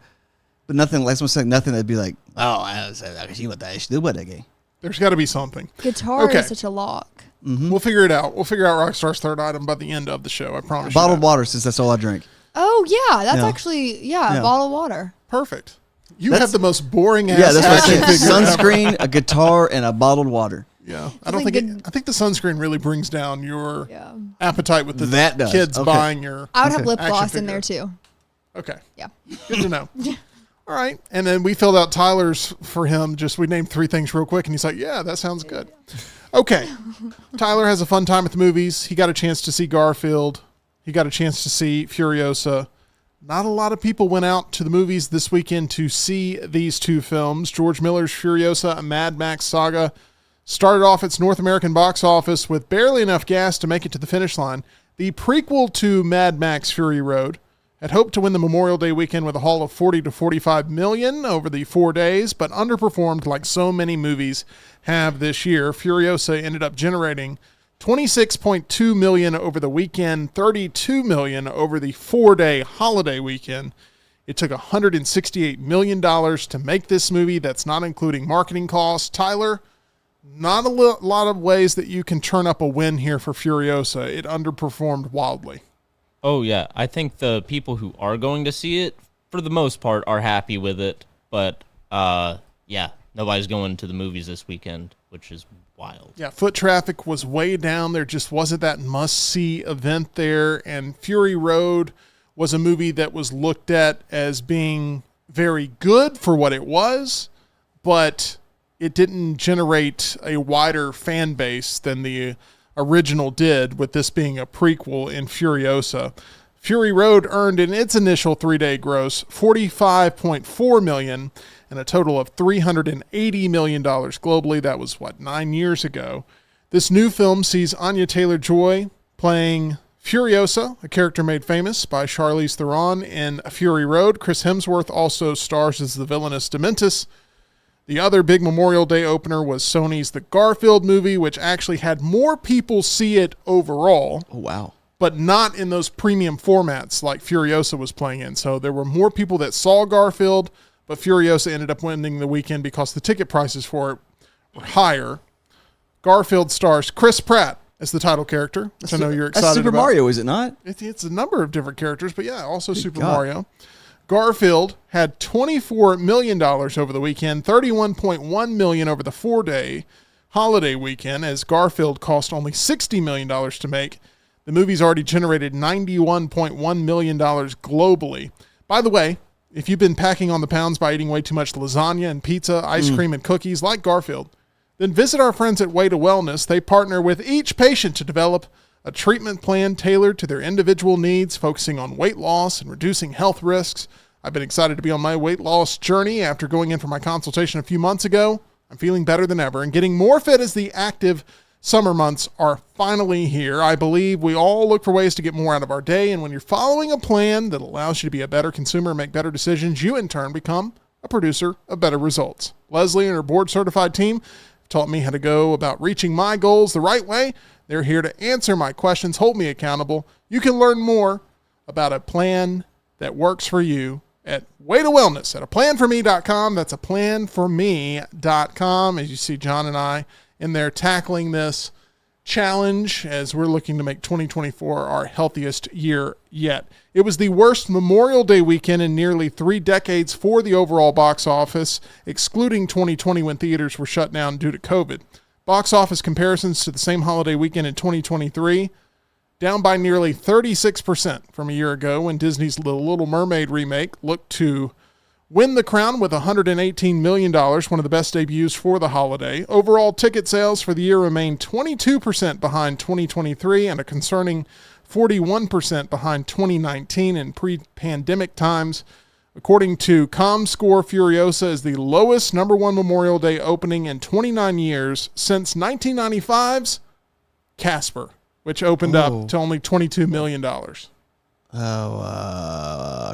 but nothing. Like someone saying nothing that'd be like, oh, I see what that do what that game. There's got to be something. guitar Okay. is such a lock. Mm-hmm. We'll figure it out. We'll figure out Rockstar's third item by the end of the show. I promise. Bottled you that. water, since that's all I drink. Oh yeah, that's Yeah. actually a Yeah. bottle of water. Perfect. You That's- have the most boring ass. Yeah, that's what I action said. figure ever. Sunscreen, a guitar, and a bottled water. Yeah, I It's don't like think. good- I think the sunscreen really brings down your Yeah. appetite with the That does. kids Okay. buying your. I would have Okay. lip Action gloss figure. in there too. Okay, Yeah. good to know. All right, and then we filled out Tyler's for him. Just we named 3 things real quick, and he's like, "Yeah, that sounds good." Okay, Tyler has a fun time at the movies. He got a chance to see Garfield. He got a chance to see Furiosa. Not a lot of people went out to the movies this weekend to see these 2 films. George Miller's Furiosa, a Mad Max saga, started off its North American box office with barely enough gas to make it to the finish line. The prequel to Mad Max Fury Road had hoped to win the Memorial Day weekend with a haul of 40 to 45 million over the 4 days, but underperformed like so many movies have this year. Furiosa ended up generating 26.2 million over the weekend, 32 million over the 4-day holiday weekend. It took $168 million to make this movie. That's not including marketing costs. Tyler, not a lot of ways that you can turn up a win here for Furiosa. It underperformed wildly. Oh yeah, I think the people who are going to see it, for the most part, are happy with it. But yeah, nobody's going to the movies this weekend, which is wild. Yeah, foot traffic was way down. There just wasn't that must-see event there. And Fury Road was a movie that was looked at as being very good for what it was, but it didn't generate a wider fan base than the original did, with this being a prequel in Furiosa. Fury Road earned in its initial 3-day gross $45.4 million and a total of $380 million globally. That was, 9 years ago. This new film sees Anya Taylor-Joy playing Furiosa, a character made famous by Charlize Theron in Fury Road. Chris Hemsworth also stars as the villainous Dementis. The other big Memorial Day opener was Sony's The Garfield movie, which actually had more people see it overall, Oh, wow. but not in those premium formats like Furiosa was playing in. So there were more people that saw Garfield, but Furiosa ended up winning the weekend because the ticket prices for it were higher. Garfield stars Chris Pratt as the title character, which I know you're excited That's Super about. Mario, is it not? It's a number of different characters, but yeah, also Super God. Mario. Garfield had $24 million over the weekend, $31.1 million over the 4-day, holiday weekend, as Garfield cost only $60 million to make. The movie's already generated $91.1 million globally. By the way, if you've been packing on the pounds by eating way too much lasagna and pizza, ice cream and cookies like Garfield, then visit our friends at Way to Wellness. They partner with each patient to develop a treatment plan tailored to their individual needs, focusing on weight loss and reducing health risks. I've been excited to be on my weight loss journey after going in for my consultation a few months ago. I'm feeling better than ever and getting more fit as the active summer months are finally here. I believe we all look for ways to get more out of our day, and when you're following a plan that allows you to be a better consumer and make better decisions, you in turn become a producer of better results. Leslie and her board-certified team taught me how to go about reaching my goals the right way. They're here to answer my questions, hold me accountable. You can learn more about a plan that works for you at Way to Wellness at aplanforme.com. That's aplanforme.com. As you see John and I in there tackling this challenge as we're looking to make 2024 our healthiest year yet. It was the worst Memorial Day weekend in nearly 3 decades for the overall box office, excluding 2020 when theaters were shut down due to COVID. Box office comparisons to the same holiday weekend in 2023, down by nearly 36% from a year ago when Disney's The Little Mermaid remake looked to win the crown with $118 million, one of the best debuts for the holiday. Overall ticket sales for the year remained 22% behind 2023 and a concerning 41% behind 2019 in pre-pandemic times. According to ComScore, Furiosa is the lowest number one Memorial Day opening in 29 years since 1995's Casper, which opened up to only $22 million.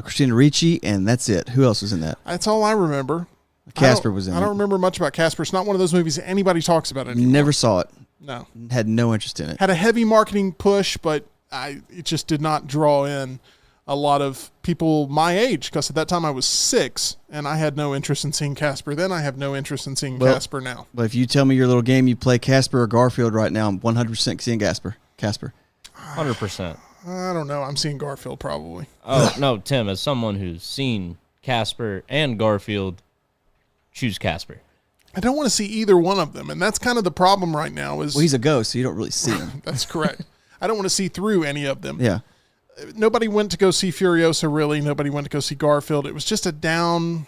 Christina Ricci, and that's it. Who else was in that? That's all I remember. Casper was in it. I don't remember much about Casper. It's not one of those movies that anybody talks about anymore. Never saw it. No. Had no interest in it. Had a heavy marketing push, but it just did not draw in a lot of people my age, because at that time I was 6 and I had no interest in seeing Casper then. I have no interest in seeing Casper now. But if you tell me your little game you play Casper or Garfield right now, I'm 100% seeing Casper. 100%. I don't know. I'm seeing Garfield probably. Oh, no, Tim, as someone who's seen Casper and Garfield, choose Casper. I don't want to see either one of them, and that's kind of the problem right now. Is Well, he's a ghost, so you don't really see him. That's correct. I don't want to see through any of them. Yeah. Nobody went to go see Furiosa, really. Nobody went to go see Garfield. It was just a down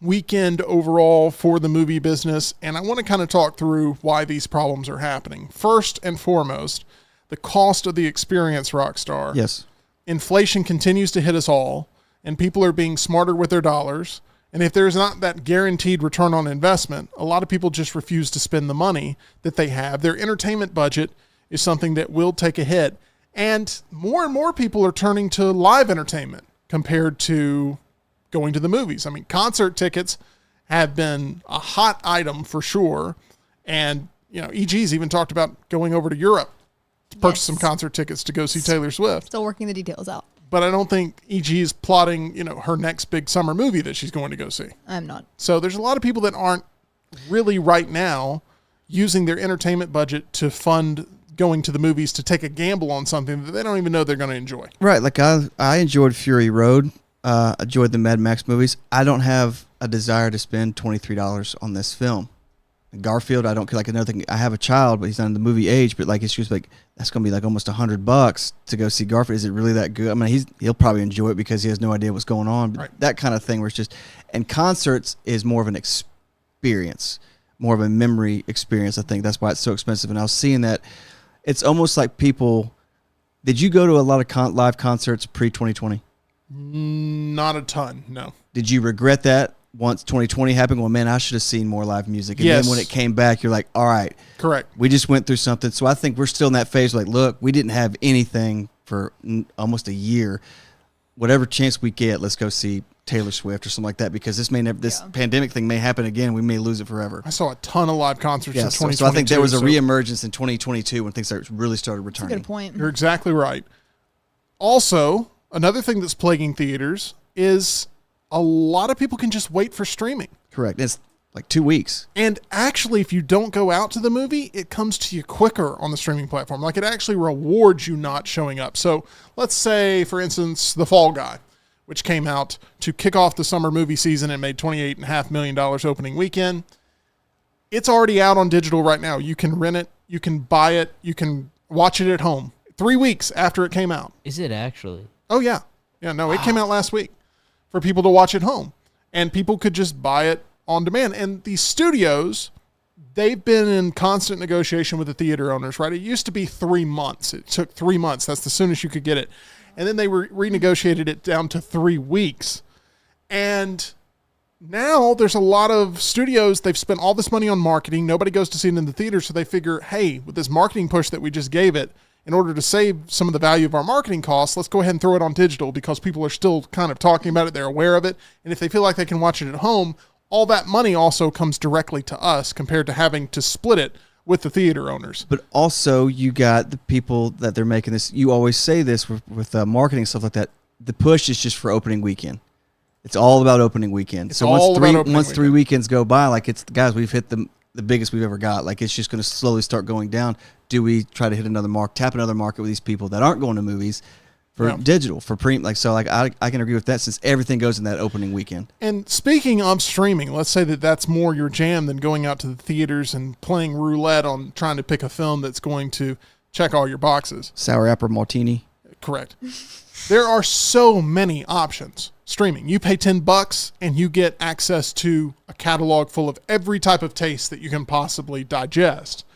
weekend overall for the movie business, and I want to kind of talk through why these problems are happening. First and foremost, the cost of the experience, Rockstar. Yes. Inflation continues to hit us all, and people are being smarter with their dollars. And if there's not that guaranteed return on investment, a lot of people just refuse to spend the money that they have. Their entertainment budget is something that will take a hit. And more people are turning to live entertainment compared to going to the movies. I mean, concert tickets have been a hot item for sure. And, EG's even talked about going over to Europe to purchase some concert tickets to go see Taylor Swift. Still working the details out. But I don't think EG is plotting, her next big summer movie that she's going to go see. I'm not. So there's a lot of people that aren't really right now using their entertainment budget to fund going to the movies to take a gamble on something that they don't even know they're going to enjoy. Right. Like I enjoyed Fury Road. Enjoyed the Mad Max movies. I don't have a desire to spend $23 on this film. Garfield, I don't care. Like another thing, I have a child, but he's not in the movie age. But like, it's just like that's going to be like almost $100 to go see Garfield. Is it really that good? I mean, he'll probably enjoy it because he has no idea what's going on. But right. That kind of thing, where it's just, and concerts is more of an experience, more of a memory experience. I think that's why it's so expensive. And I was seeing that it's almost like people. Did you go to a lot of live concerts pre-2020? Not a ton, no. Did you regret that? Once 2020 happened, well, man, I should have seen more live music. And yes. Then when it came back, you're like, all right. Correct. We just went through something. So I think we're still in that phase like, look, we didn't have anything for almost a year. Whatever chance we get, let's go see Taylor Swift or something like that, because this pandemic thing may happen again. We may lose it forever. I saw a ton of live concerts in 2022. So I think there was a reemergence in 2022 when things really started returning. That's a good point. You're exactly right. Also, another thing that's plaguing theaters is a lot of people can just wait for streaming. Correct. It's like 2 weeks. And actually, if you don't go out to the movie, it comes to you quicker on the streaming platform. Like, it actually rewards you not showing up. So let's say, for instance, The Fall Guy, which came out to kick off the summer movie season and made $28.5 million opening weekend. It's already out on digital right now. You can rent it, you can buy it, you can watch it at home 3 weeks after it came out. Is it actually? Oh, yeah. Yeah, no, it came out last week for people to watch at home. And people could just buy it on demand. And these studios, they've been in constant negotiation with the theater owners, right? It used to be 3 months. It took 3 months. That's the soonest you could get it. And then they renegotiated it down to 3 weeks. And now there's a lot of studios, they've spent all this money on marketing. Nobody goes to see it in the theater, so they figure, hey, with this marketing push that we just gave it, in order to save some of the value of our marketing costs, let's go ahead and throw it on digital because people are still kind of talking about it. They're aware of it. And if they feel like they can watch it at home, all that money also comes directly to us compared to having to split it with the theater owners. But also, you got the people that they're making this. You always say this with marketing stuff like that. The push is just for opening weekend. It's all about opening weekend. It's so all about opening once 3 weekend. weekends go by, like it's guys, we've hit the biggest we've ever got. Like it's just going to slowly start going down. Do we try to hit another mark, tap another market with these people that aren't going to movies for digital, for premium? Like so, like I can agree with that since everything goes in that opening weekend. And speaking of streaming, let's say that that's more your jam than going out to the theaters and playing roulette on trying to pick a film that's going to check all your boxes. Sour apple martini. Correct. There are so many options streaming. You pay $10 and you get access to a catalog full of every type of taste that you can possibly digest.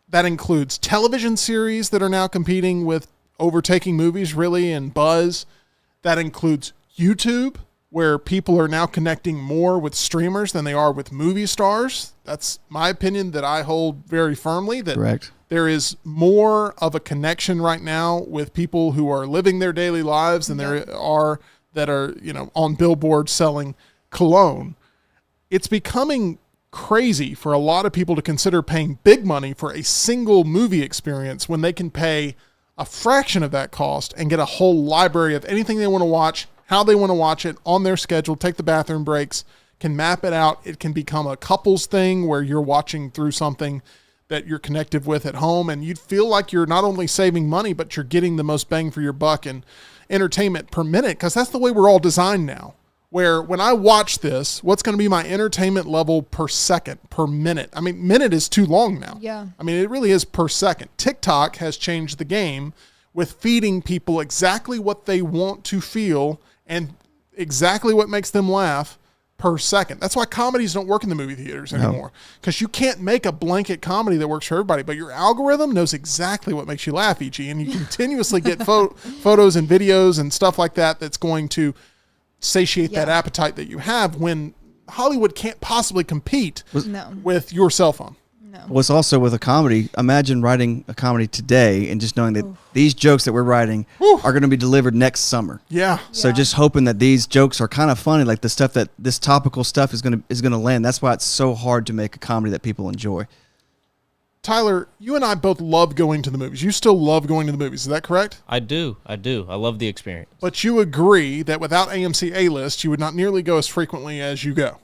That includes television series that are now competing with overtaking movies, really, and buzz. That includes YouTube, where people are now connecting more with streamers than they are with movie stars. That's my opinion that I hold very firmly, that Correct. there is more of a connection right now with people who are living their daily lives than there are that are, on billboards selling cologne. It's becoming crazy for a lot of people to consider paying big money for a single movie experience when they can pay a fraction of that cost and get a whole library of anything they want to watch, how they want to watch it, on their schedule, take the bathroom breaks, can map it out. It can become a couples thing where you're watching through something that you're connected with at home, and you'd feel like you're not only saving money, but you're getting the most bang for your buck and entertainment per minute, because that's the way we're all designed now. Where when I watch this, what's going to be my entertainment level per second, per minute? I mean, minute is too long now. Yeah. I mean, it really is per second. TikTok has changed the game with feeding people exactly what they want to feel and exactly what makes them laugh per second. That's why comedies don't work in the movie theaters anymore, because you can't make a blanket comedy that works for everybody, but your algorithm knows exactly what makes you laugh, E.G., and you continuously get photos and videos and stuff like that that's going to satiate that appetite that you have, when Hollywood can't possibly compete with your cell phone. What's also with a comedy, imagine writing a comedy today and just knowing that these jokes that we're writing are going to be delivered next summer. Yeah. So just hoping that these jokes are kind of funny, like the stuff that this topical stuff is going to land. That's why it's so hard to make a comedy that people enjoy. Tyler, you and I both love going to the movies. You still love going to the movies. Is that correct? I do. I love the experience. But you agree that without AMC A-List, you would not nearly go as frequently as you go.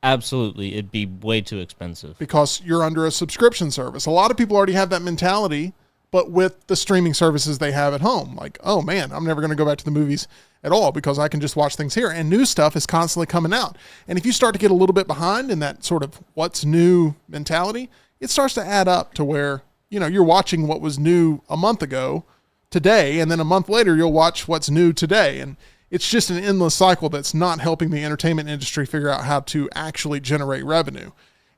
Absolutely. It'd be way too expensive. Because you're under a subscription service. A lot of people already have that mentality, but with the streaming services they have at home. Like, oh man, I'm never going to go back to the movies at all because I can just watch things here. And new stuff is constantly coming out. And if you start to get a little bit behind in that sort of what's new mentality, it starts to add up to where, you're watching what was new a month ago today, and then a month later you'll watch what's new today. And it's just an endless cycle that's not helping the entertainment industry figure out how to actually generate revenue.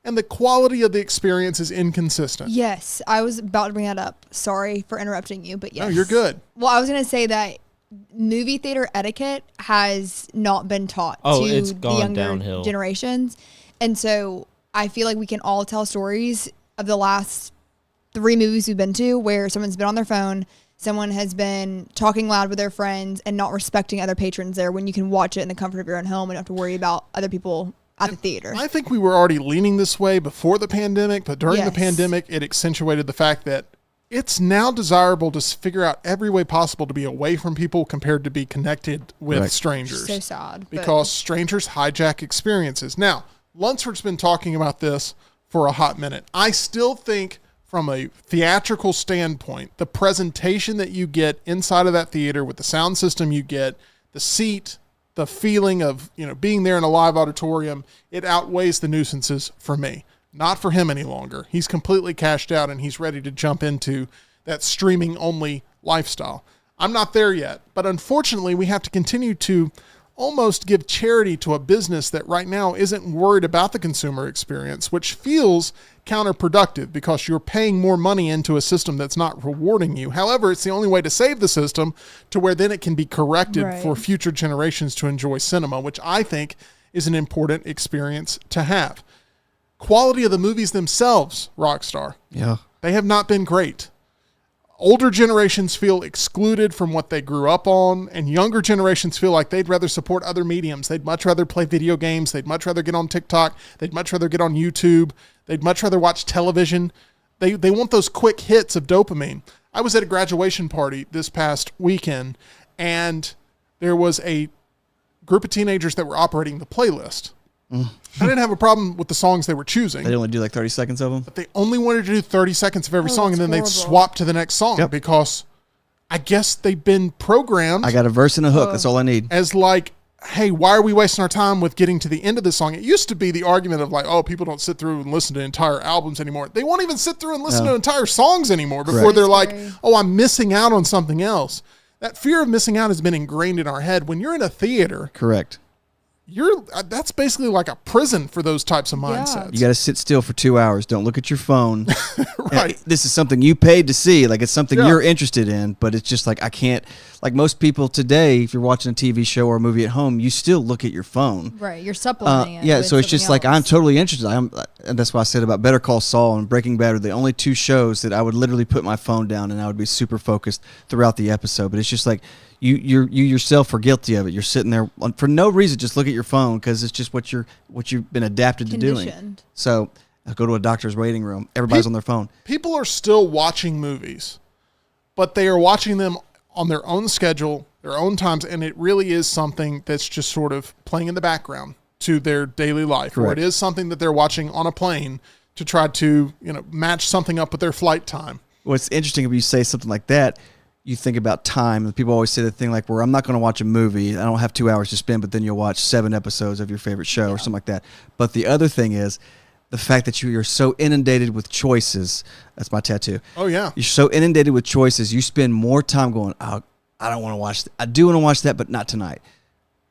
And the quality of the experience is inconsistent. Yes, I was about to bring that up. Sorry for interrupting you, but yes. No, you're good. Well, I was going to say that movie theater etiquette has not been taught to it's the gone younger downhill. generations. And so I feel like we can all tell stories of the last 3 movies we've been to where someone's been on their phone, someone has been talking loud with their friends and not respecting other patrons there, when you can watch it in the comfort of your own home and don't have to worry about other people at the theater. I think we were already leaning this way before the pandemic, but during the Yes. pandemic, it accentuated the fact that it's now desirable to figure out every way possible to be away from people compared to be connected with Right. strangers. So sad. but- Because strangers hijack experiences. Now, Lunsford's been talking about this for a hot minute. I still think from a theatrical standpoint, the presentation that you get inside of that theater with the sound system you get, the seat, the feeling of, being there in a live auditorium, it outweighs the nuisances for me. not for him any longer. He's completely cashed out and he's ready to jump into that streaming only lifestyle. I'm not there yet, but unfortunately we have to continue to almost give charity to a business that right now isn't worried about the consumer experience, which feels counterproductive because you're paying more money into a system that's not rewarding you. However, it's the only way to save the system to where then it can be corrected for future generations to enjoy cinema, which I think is an important experience to have. Quality of the movies themselves, Rockstar. Yeah. They have not been great. Older generations feel excluded from what they grew up on, and younger generations feel like they'd rather support other mediums. They'd much rather play video games. They'd much rather get on TikTok. They'd much rather get on YouTube. They'd much rather watch television. They want those quick hits of dopamine. I was at a graduation party this past weekend, and there was a group of teenagers that were operating the playlist. I didn't have a problem with the songs they were choosing. They only do like 30 seconds of them? But they only wanted to do 30 seconds of every song, and then horrible. they'd swap to the next song because I guess they've been programmed I got a verse and a hook. That's all I need. as like, hey, why are we wasting our time with getting to the end of the song? It used to be the argument of like, oh, people don't sit through and listen to entire albums anymore. They won't even sit through and listen to entire songs anymore before Correct. they're like, Scary. oh, I'm missing out on something else. That fear of missing out has been ingrained in our head. When you're in a theater, Correct. that's basically like a prison for those types of mindsets. You got to sit still for 2 hours. Don't look at your phone. Right. This is something you paid to see. Like, it's something Yeah. you're interested in, but it's just like, I can't. Like most people today, if you're watching a TV show or a movie at home, you still look at your phone. Right. You're supplementing it. Yeah, with so it's just something like I'm else. totally interested. And that's why I said about Better Call Saul and Breaking Bad are the only two shows that I would literally put my phone down and I would be super focused throughout the episode. But it's just like you yourself are guilty of it. You're sitting there for no reason, just look at your phone because it's just what you've been adapted to doing. Conditioned. So I go to a doctor's waiting room. Everybody's on their phone. People are still watching movies, but they are watching them on their own schedule, their own times, and it really is something that's just sort of playing in the background to their daily life. Or it Correct. is something that they're watching on a plane to try to, match something up with their flight time. What's interesting if you say something like that, you think about time. And people always say the thing like, where I'm not going to watch a movie. I don't have 2 hours to spend, but then you'll watch 7 episodes of your favorite show or something like that. But the other thing is the fact that you're so inundated with choices. That's my tattoo. Oh, yeah. You're so inundated with choices. You spend more time going, oh, I don't want to watch I do want to watch that, but not tonight.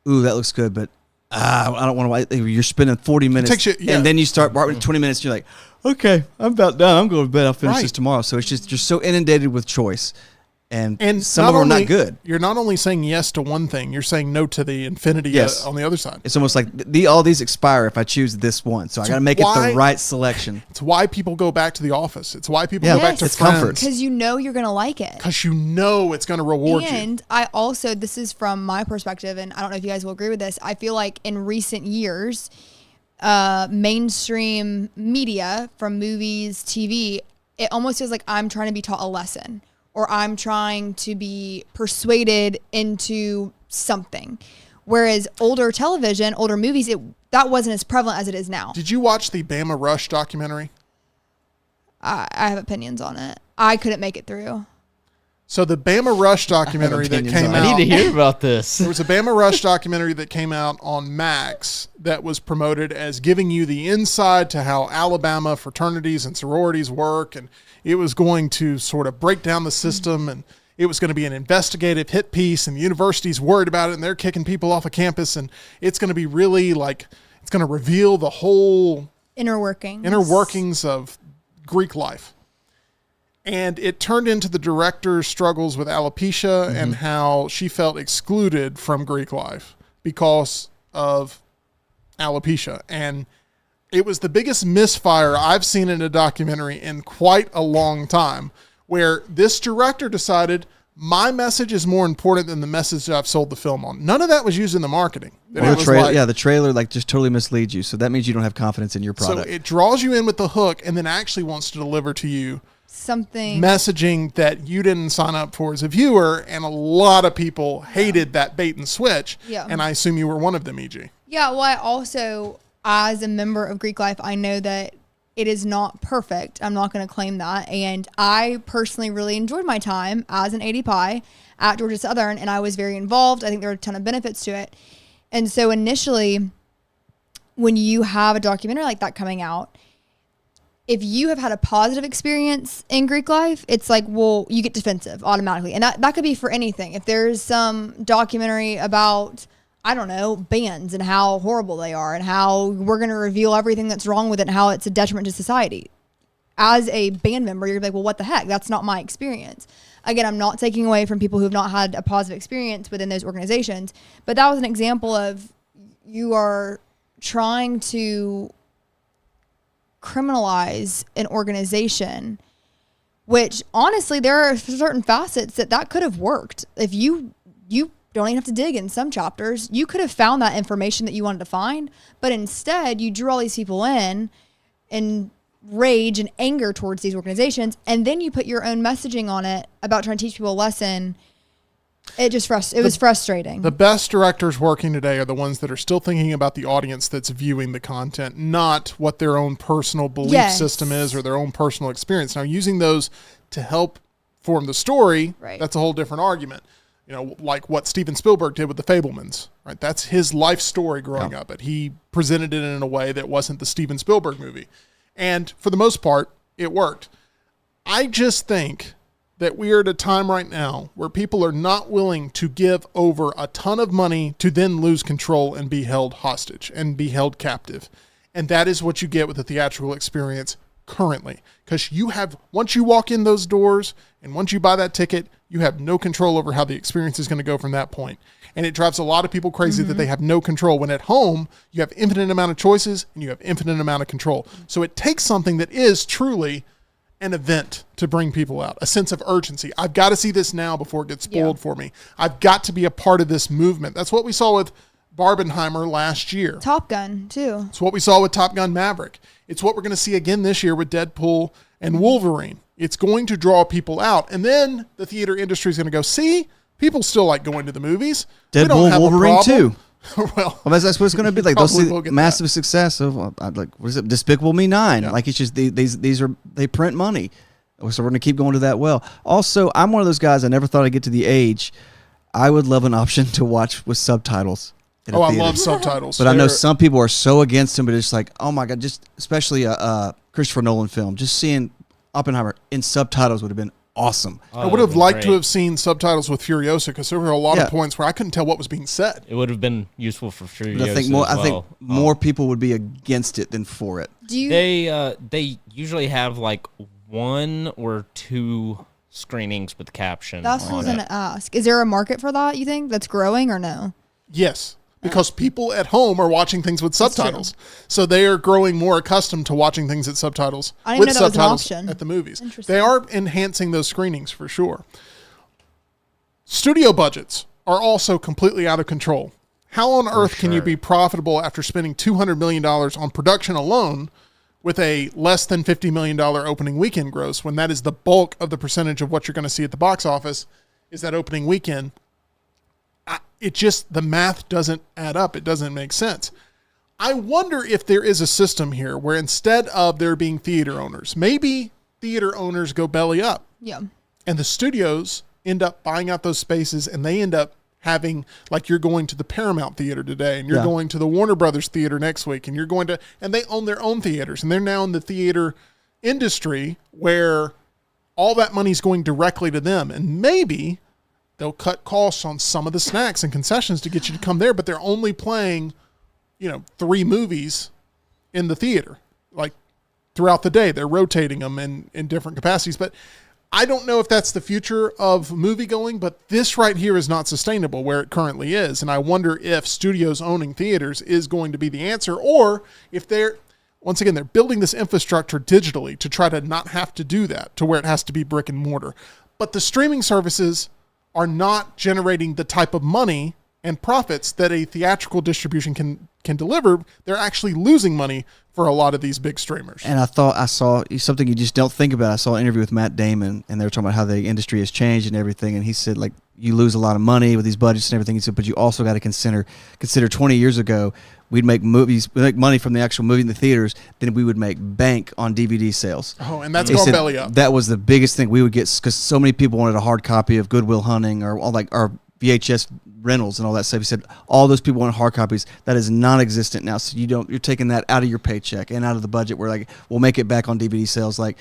Ooh, that looks good, but I don't want to watch. You're spending 40 minutes. takes you- yeah. And then you start 20 minutes. You're like, okay, I'm about done. I'm going to bed. I'll finish Right. this tomorrow. So it's just, you're so inundated with choice. And And some of them are only- not good. You're not only saying yes to one thing, you're saying no to the infinity Yes. on the other side. It's almost like all these expire if I choose this one. So I got to make it why- the right selection. It's why people go back to the office. It's why people Yeah, go back to it's comfort. friends. Because you know you're going to like it. Because you know it's going to reward you. And I also, this is from my perspective, and I don't know if you guys will agree with this. I feel like in recent years, mainstream media from movies, TV, it almost feels like I'm trying to be taught a lesson or I'm trying to be persuaded into something. Whereas older television, older movies, that wasn't as prevalent as it is now. Did you watch the Bama Rush documentary? I have opinions on it. I couldn't make it through. So the Bama Rush documentary that opinions came on I out. need to hear about this. There was a Bama Rush documentary that came out on Max that was promoted as giving you the inside to how Alabama fraternities and sororities work. And it was going to sort of break down the system. And it was going to be an investigative hit piece. And the university's worried about it. And they're kicking people off of campus. And it's going to be really like, it's going to reveal the whole Inner workings. inner workings of Greek life. And it turned into the director's struggles with alopecia and how she felt excluded from Greek life because of alopecia. And it was the biggest misfire I've seen in a documentary in quite a long time, where this director decided my message is more important than the message that I've sold the film on. None of that was used in the marketing. That Or it the was trailer, like- the trailer like just totally misleads you. So that means you don't have confidence in your product. So it draws you in with the hook and then actually wants to deliver to you Something. messaging that you didn't sign up for as a viewer, and a lot of people hated that bait and switch. Yeah. And I assume you were one of them, EG. Yeah, well, I also, as a member of Greek life, I know that it is not perfect. I'm not going to claim that. And I personally really enjoyed my time as an AD Pi at Georgia Southern, and I was very involved. I think there are a ton of benefits to it. And so initially, when you have a documentary like that coming out, if you have had a positive experience in Greek life, it's like, well, you get defensive automatically. And that could be for anything. If there's some documentary about, I don't know, bands and how horrible they are and how we're going to reveal everything that's wrong with it and how it's a detriment to society. As a band member, you're like, well, what the heck? That's not my experience. Again, I'm not taking away from people who have not had a positive experience within those organizations, but that was an example of you are trying to criminalize an organization, which honestly, there are certain facets that could have worked. If you don't even have to dig in some chapters, you could have found that information that you wanted to find, but instead you drew all these people in and rage and anger towards these organizations, and then you put your own messaging on it about trying to teach people a lesson. It was frustrating. The best directors working today are the ones that are still thinking about the audience that's viewing the content, not what their own personal belief system is or their own personal experience. Now, using those to help form the story, right, that's a whole different argument. You know, like what Steven Spielberg did with The Fabelmans, right? That's his life story growing up, but he presented it in a way that wasn't the Steven Spielberg movie. And for the most part, it worked. I just think that we are at a time right now where people are not willing to give over a ton of money to then lose control and be held hostage and be held captive. And that is what you get with the theatrical experience currently. Because once you walk in those doors and once you buy that ticket, you have no control over how the experience is going to go from that point. And it drives a lot of people crazy that they have no control. When at home, you have infinite amount of choices and you have infinite amount of control. So it takes something that is truly an event to bring people out, a sense of urgency. I've got to see this now before it gets spoiled for me. I've got to be a part of this movement. That's what we saw with Barbenheimer last year. Top Gun, too. It's what we saw with Top Gun Maverick. It's what we're going to see again this year with Deadpool and Wolverine. It's going to draw people out. And then the theater industry is going to go, see, people still like going to the movies. Deadpool, Wolverine, too. Well, that's what it's going to be like. They'll see will get massive success of like, what is it? Despicable Me 9. Yeah. Like, it's just they print money, so we're going to keep going to that well. Also, I'm one of those guys. I never thought I'd get to the age. I would love an option to watch with subtitles. I love subtitles. But I know some people are so against them. But it's like, oh my god, just especially a Christopher Nolan film. Just seeing Oppenheimer in subtitles would have been awesome. I would have liked to have seen subtitles with Furiosa because there were a lot of points where I couldn't tell what was being said. It would have been useful for Furiosa. But I think more people would be against it than for it. They usually have like 1 or 2 screenings with caption. That's what I was going to ask. Is there a market for that, you think, that's growing or no? Yes. Because people at home are watching things with subtitles. So they are growing more accustomed to watching things with subtitles at the movies. They are enhancing those screenings for sure. Studio budgets are also completely out of control. How on earth can you be profitable after spending $200 million on production alone with a less than $50 million opening weekend gross when that is the bulk of the percentage of what you're going to see at the box office is that opening weekend? The math doesn't add up. It doesn't make sense. I wonder if there is a system here where instead of there being theater owners, maybe theater owners go belly up. Yeah. And the studios end up buying out those spaces and they end up having, like you're going to the Paramount Theater today and you're going to the Warner Brothers Theater next week and and they own their own theaters and they're now in the theater industry where all that money's going directly to them. And maybe they'll cut costs on some of the snacks and concessions to get you to come there, but they're only playing, 3 movies in the theater, like throughout the day. They're rotating them in different capacities. But I don't know if that's the future of movie going, but this right here is not sustainable where it currently is. And I wonder if studios owning theaters is going to be the answer, or if they're building this infrastructure digitally to try to not have to do that to where it has to be brick and mortar. But the streaming services are not generating the type of money and profits that a theatrical distribution can deliver. They're actually losing money for a lot of these big streamers. And I thought I saw something you just don't think about. I saw an interview with Matt Damon, and they were talking about how the industry has changed and everything. And he said, like, you lose a lot of money with these budgets and everything. He said, but you also got to consider 20 years ago, we'd make money from the actual movie in the theaters, then we would make bank on DVD sales. Oh, and that's going belly up. That was the biggest thing we would get because so many people wanted a hard copy of Good Will Hunting or VHS rentals and all that stuff. He said all those people want hard copies. That is non-existent now. So you're taking that out of your paycheck and out of the budget. Where like we'll make it back on DVD sales, like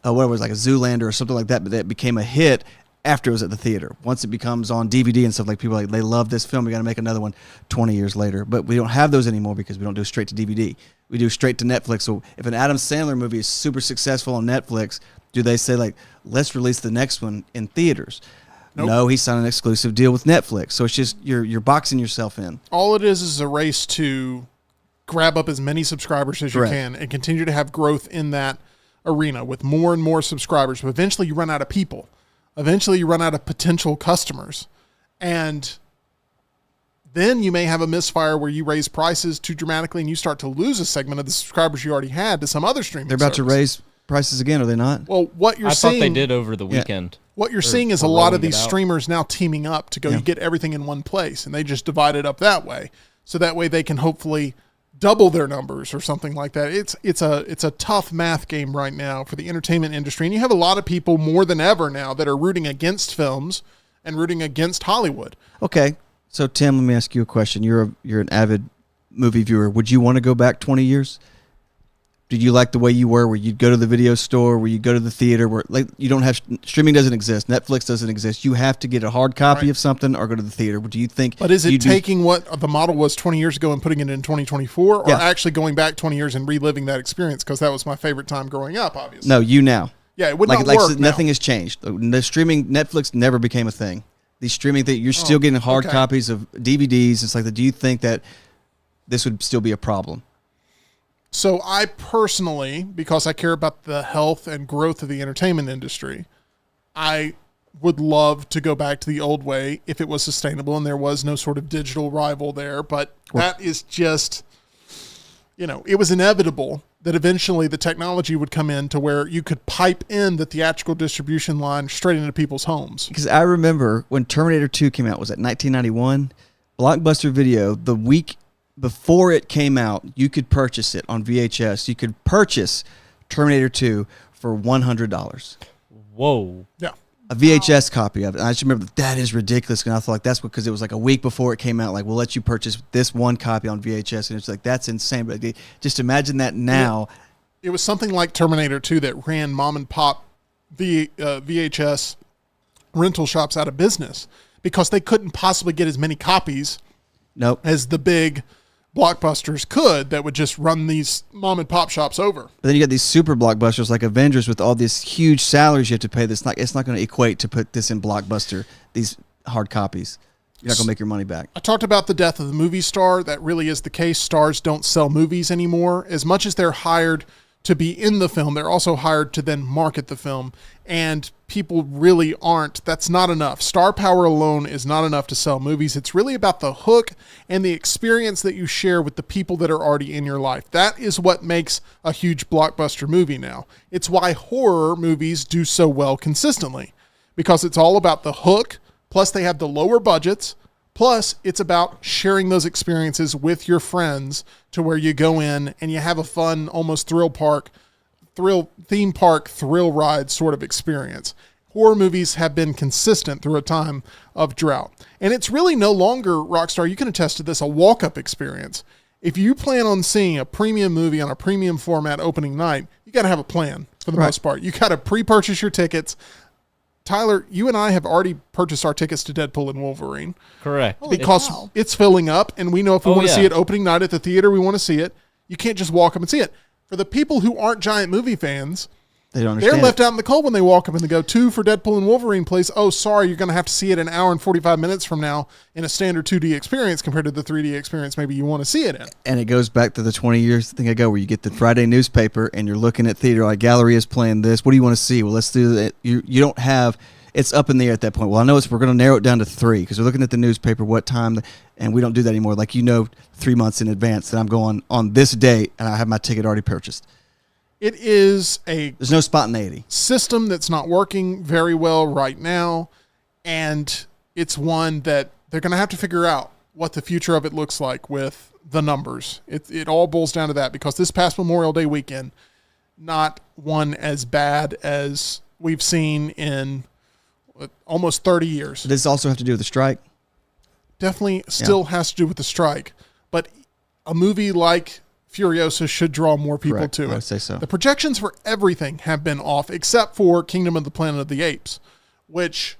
whatever it was, like a Zoolander or something like that. But that became a hit after it was at the theater. Once it becomes on DVD and stuff, like people like they love this film. We got to make another one 20 years later. But we don't have those anymore because we don't do straight to DVD. We do straight to Netflix. So if an Adam Sandler movie is super successful on Netflix, do they say like let's release the next one in theaters? Nope. No, he signed an exclusive deal with Netflix. So it's just you're boxing yourself in. All it is a race to grab up as many subscribers as you can and continue to have growth in that arena with more and more subscribers. But eventually you run out of people. Eventually you run out of potential customers. And then you may have a misfire where you raise prices too dramatically and you start to lose a segment of the subscribers you already had to some other streaming service. They're about to raise prices again, are they not? Well, what you're seeing... I thought they did over the weekend. What you're seeing is a lot of these streamers now teaming up to go, you get everything in one place, and they just divide it up that way. So that way they can hopefully double their numbers or something like that. It's a tough math game right now for the entertainment industry. And you have a lot of people more than ever now that are rooting against films and rooting against Hollywood. Okay. So Tim, let me ask you a question. You're an avid movie viewer. Would you want to go back 20 years? Did you like the way you were, where you'd go to the video store, where you go to the theater, where like you don't have streaming doesn't exist, Netflix doesn't exist. You have to get a hard copy of something or go to the theater. Do you think? But is it taking what the model was 20 years ago and putting it in 2024, or actually going back 20 years and reliving that experience? Because that was my favorite time growing up, obviously. No, you now. Yeah, it would not work. Nothing has changed. The streaming Netflix never became a thing. The streaming thing, you're still getting hard copies of DVDs. It's like that. Do you think that this would still be a problem? So I personally, because I care about the health and growth of the entertainment industry, I would love to go back to the old way if it was sustainable and there was no sort of digital rival there. But that is just, it was inevitable that eventually the technology would come in to where you could pipe in the theatrical distribution line straight into people's homes. Because I remember when Terminator 2 came out, was that 1991? Blockbuster Video, the week before it came out, you could purchase it on VHS. You could purchase Terminator 2 for $100. Whoa. Yeah. A VHS copy of it. And I just remember that is ridiculous. And I thought like that's because it was like a week before it came out. Like, we'll let you purchase this one copy on VHS. And it's like, that's insane. But just imagine that now. It was something like Terminator 2 that ran mom and pop VHS rental shops out of business because they couldn't possibly get as many copies as the big blockbusters could that would just run these mom and pop shops over. But then you got these super blockbusters like Avengers with all these huge salaries you have to pay. It's not going to equate to put this in Blockbuster, these hard copies. You're not going to make your money back. I talked about the death of the movie star. That really is the case. Stars don't sell movies anymore. As much as they're hired to be in the film, they're also hired to then market the film. And people really aren't. That's not enough. Star power alone is not enough to sell movies. It's really about the hook and the experience that you share with the people that are already in your life. That is what makes a huge blockbuster movie now. It's why horror movies do so well consistently, because it's all about the hook, plus they have the lower budgets, plus it's about sharing those experiences with your friends to where you go in and you have a fun, almost theme park thrill ride sort of experience. Horror movies have been consistent through a time of drought. And it's really no longer, Rockstar, you can attest to this, a walk-up experience. If you plan on seeing a premium movie on a premium format opening night, you got to have a plan for the most part. You got to pre-purchase your tickets. Tyler, you and I have already purchased our tickets to Deadpool and Wolverine. Correct. Because it's filling up, and we know if we want to see it opening night at the theater, we want to see it. You can't just walk up and see it. For the people who aren't giant movie fans, they don't understand. They're left out in the cold when they walk up and they go, 2 for Deadpool and Wolverine, please. Oh, sorry, you're going to have to see it an hour and 45 minutes from now in a standard 2D experience compared to the 3D experience maybe you want to see it in. And it goes back to the 20 years thing ago where you get the Friday newspaper and you're looking at theater, like gallery is playing this. What do you want to see? Well, let's do that. You don't have, it's up in the air at that point. Well, I know we're going to narrow it down to 3 because we're looking at the newspaper, what time, and we don't do that anymore. Like, 3 months in advance that I'm going on this date and I have my ticket already purchased. It is there's no spontaneity system that's not working very well right now, and it's one that they're going to have to figure out what the future of it looks like with the numbers. It all boils down to that, because this past Memorial Day weekend, not one as bad as we've seen in almost 30 years. Does this also have to do with the strike? definitely still has to do with the strike. But a movie like Furiosa should draw more people Correct. to it. I would say so. The projections for everything have been off except for Kingdom of the Planet of the Apes, which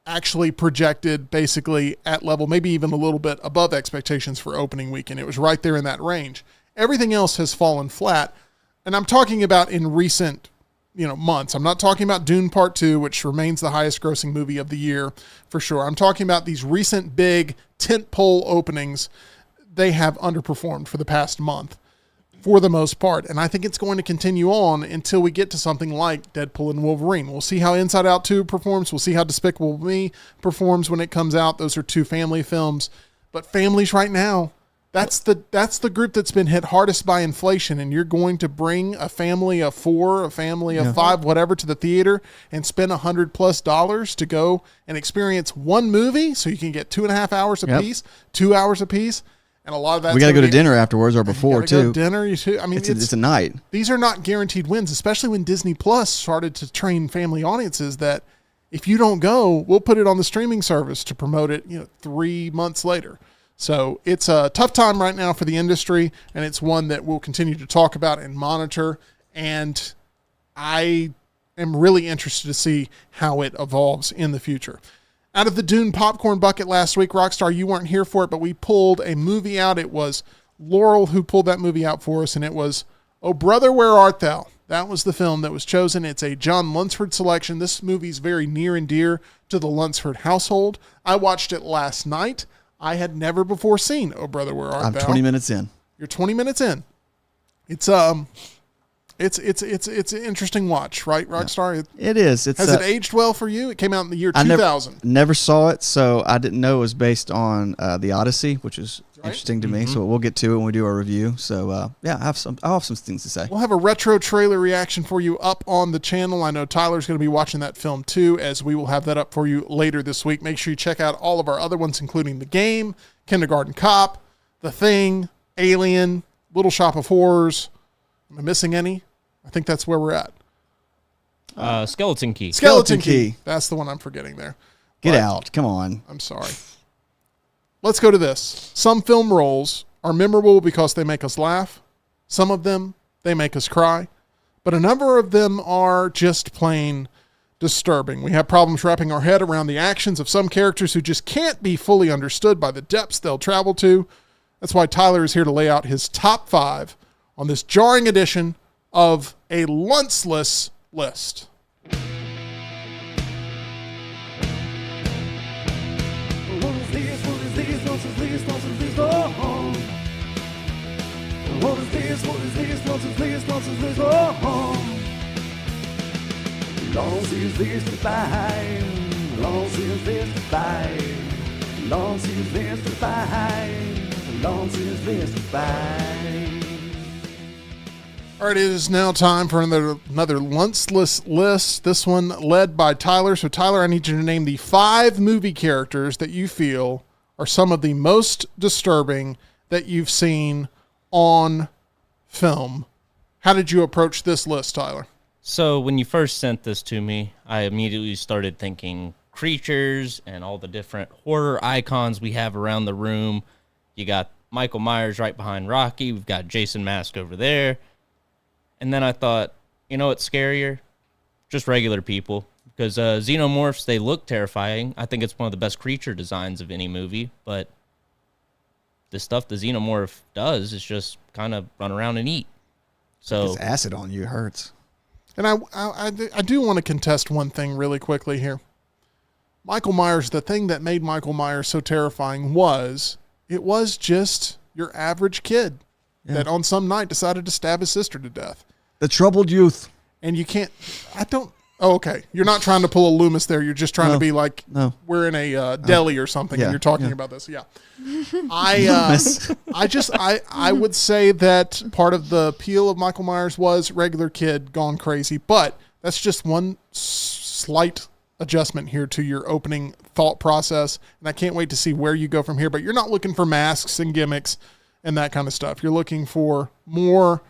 actually projected basically at level, maybe even a little bit above expectations for opening weekend. It was right there in that range. Everything else has fallen flat. And I'm talking about in recent, months. I'm not talking about Dune Part 2, which remains the highest grossing movie of the year for sure. I'm talking about these recent big tentpole openings. They have underperformed for the past month for the most part. And I think it's going to continue on until we get to something like Deadpool and Wolverine. We'll see how Inside Out 2 performs. We'll see how Despicable Me performs when it comes out. Those are two family films. But families right now, that's the group that's been hit hardest by inflation. And you're going to bring a family of 4, a family of 5, whatever, to the theater and spend $100+ to go and experience one movie so you can get 2.5 hours a piece, 2 hours a piece. And a lot of that We got to go to dinner afterwards or before too. Dinner, I mean, it's a night. These are not guaranteed wins, especially when Disney Plus started to train family audiences that if you don't go, we'll put it on the streaming service to promote it, 3 months later. So it's a tough time right now for the industry, and it's one that we'll continue to talk about and monitor. And I am really interested to see how it evolves in the future. Out of the Dune popcorn bucket last week, Rockstar, you weren't here for it, but we pulled a movie out. It was Laurel who pulled that movie out for us, and it was Oh Brother, Where Art Thou? That was the film that was chosen. It's a John Lunsford selection. This movie's very near and dear to the Lunsford household. I watched it last night. I had never before seen Oh Brother, Where Art Thou? I'm 20 minutes in. You're 20 minutes in. It's an interesting watch, right, Rockstar? It is. Has it aged well for you? It came out in the year 2000. Never saw it, so I didn't know it was based on the Odyssey, which is interesting to me. So we'll get to it when we do our review. So I'll have some things to say. We'll have a retro trailer reaction for you up on the channel. I know Tyler's going to be watching that film too, as we will have that up for you later this week. Make sure you check out all of our other ones, including The Game, Kindergarten Cop, The Thing, Alien, Little Shop of Horrors. Am I missing any? I think that's where we're at. Skeleton Key. Skeleton Key. That's the one I'm forgetting there. Get out. Come on. I'm sorry. Let's go to this. Some film roles are memorable because they make us laugh. Some of them, they make us cry. But a number of them are just plain disturbing. We have problems wrapping our head around the actions of some characters who just can't be fully understood by the depths they'll travel to. That's why Tyler is here to lay out his top 5 on this jarring edition of a lunchless list. What is this? What is this? What's this? What's this? Oh. What is this? What is this? What's this? What's this? Oh. Long since this to find. Long since this to find. Long since this to find. Long since this to find. All right, it is now time for another lunchless list. This one led by Tyler. So, Tyler, I need you to name the 5 movie characters that you feel are some of the most disturbing that you've seen on film. How did you approach this list, Tyler? So when you first sent this to me, I immediately started thinking creatures and all the different horror icons we have around the room. You got Michael Myers right behind Rocky. We've got Jason Mask over there. And then I thought, what's scarier? Just regular people. Because xenomorphs, they look terrifying. I think it's one of the best creature designs of any movie. But the stuff the xenomorph does is just kind of run around and eat. So It's acid on you. It hurts. And I do want to contest one thing really quickly here. Michael Myers, the thing that made Michael Myers so terrifying was just your average kid that on some night decided to stab his sister to death. The troubled youth. And you can't, okay. You're not trying to pull a Loomis there. You're just trying to be like, we're in a deli or something and you're talking about this. Yeah. I would say that part of the appeal of Michael Myers was regular kid gone crazy, but that's just one slight adjustment here to your opening thought process. And I can't wait to see where you go from here, but you're not looking for masks and gimmicks and that kind of stuff. You're looking for more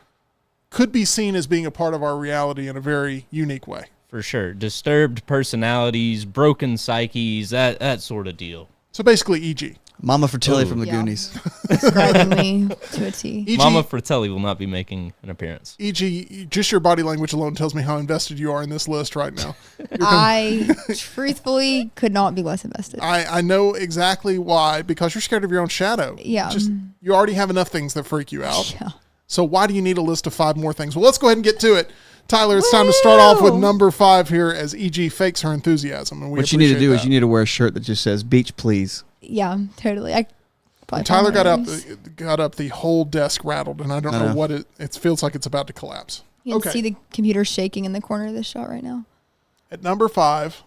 could be seen as being a part of our reality in a very unique way. For sure. Disturbed personalities, broken psyches, that sort of deal. So basically E.G. Mama Fratelli from the Yeah. Goonies. Describing me to a T. EG, Mama Fratelli will not be making an appearance. EG, just your body language alone tells me how invested you are in this list right now. I truthfully could not be less invested. I know exactly why, because you're scared of your own shadow. Yeah. You already have enough things that freak you out. Yeah. So why do you need a list of 5 more things? Well, let's go ahead and get to it. Tyler, it's time to start off with Woo! number 5 here as EG fakes her enthusiasm. And What you need to do is you need to wear a shirt that just says "Beach, please." Yeah, totally. I probably Tyler found got up, the whole desk rattled, and I don't know what it feels like it's about to collapse. You can see the computer shaking in the corner of this shot right now. At number 5,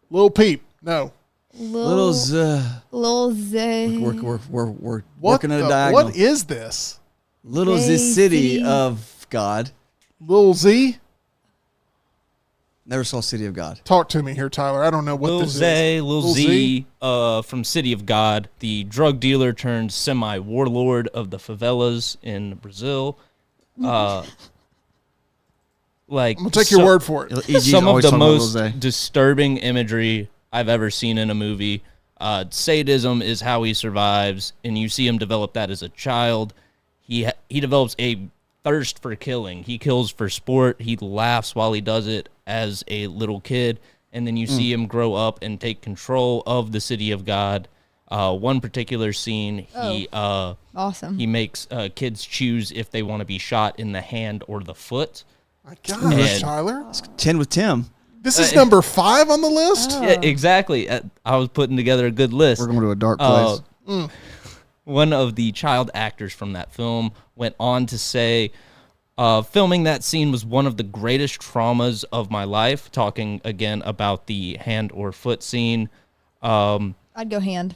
Lil Peep. No. Little Z. Lil Z. We're What working at a diagonal. What is this? Little Z City of God. Lil Z? Never saw City of God. Talk to me here, Tyler. I don't know what Lil this Zay, is. Lil Z, from City of God, the drug dealer turned semi-warlord of the favelas in Brazil. I'm going to take your word for it. EG's Some of always the talking about Lil most Zay. disturbing imagery I've ever seen in a movie. Sadism is how he survives, and you see him develop that as a child. He develops a thirst for killing. He kills for sport. He laughs while he does it as a little kid, and then you see him grow up and take control of the City of God. One particular scene, Awesome. he makes kids choose if they want to be shot in the hand or the foot. My gosh, And- Tyler. 10 with Tim. This is number 5 on the list? Yeah, exactly. I was putting together a good list. We're going to a dark place. One of the child actors from that film went on to say, filming that scene was one of the greatest traumas of my life, talking again about the hand or foot scene. I'd go hand.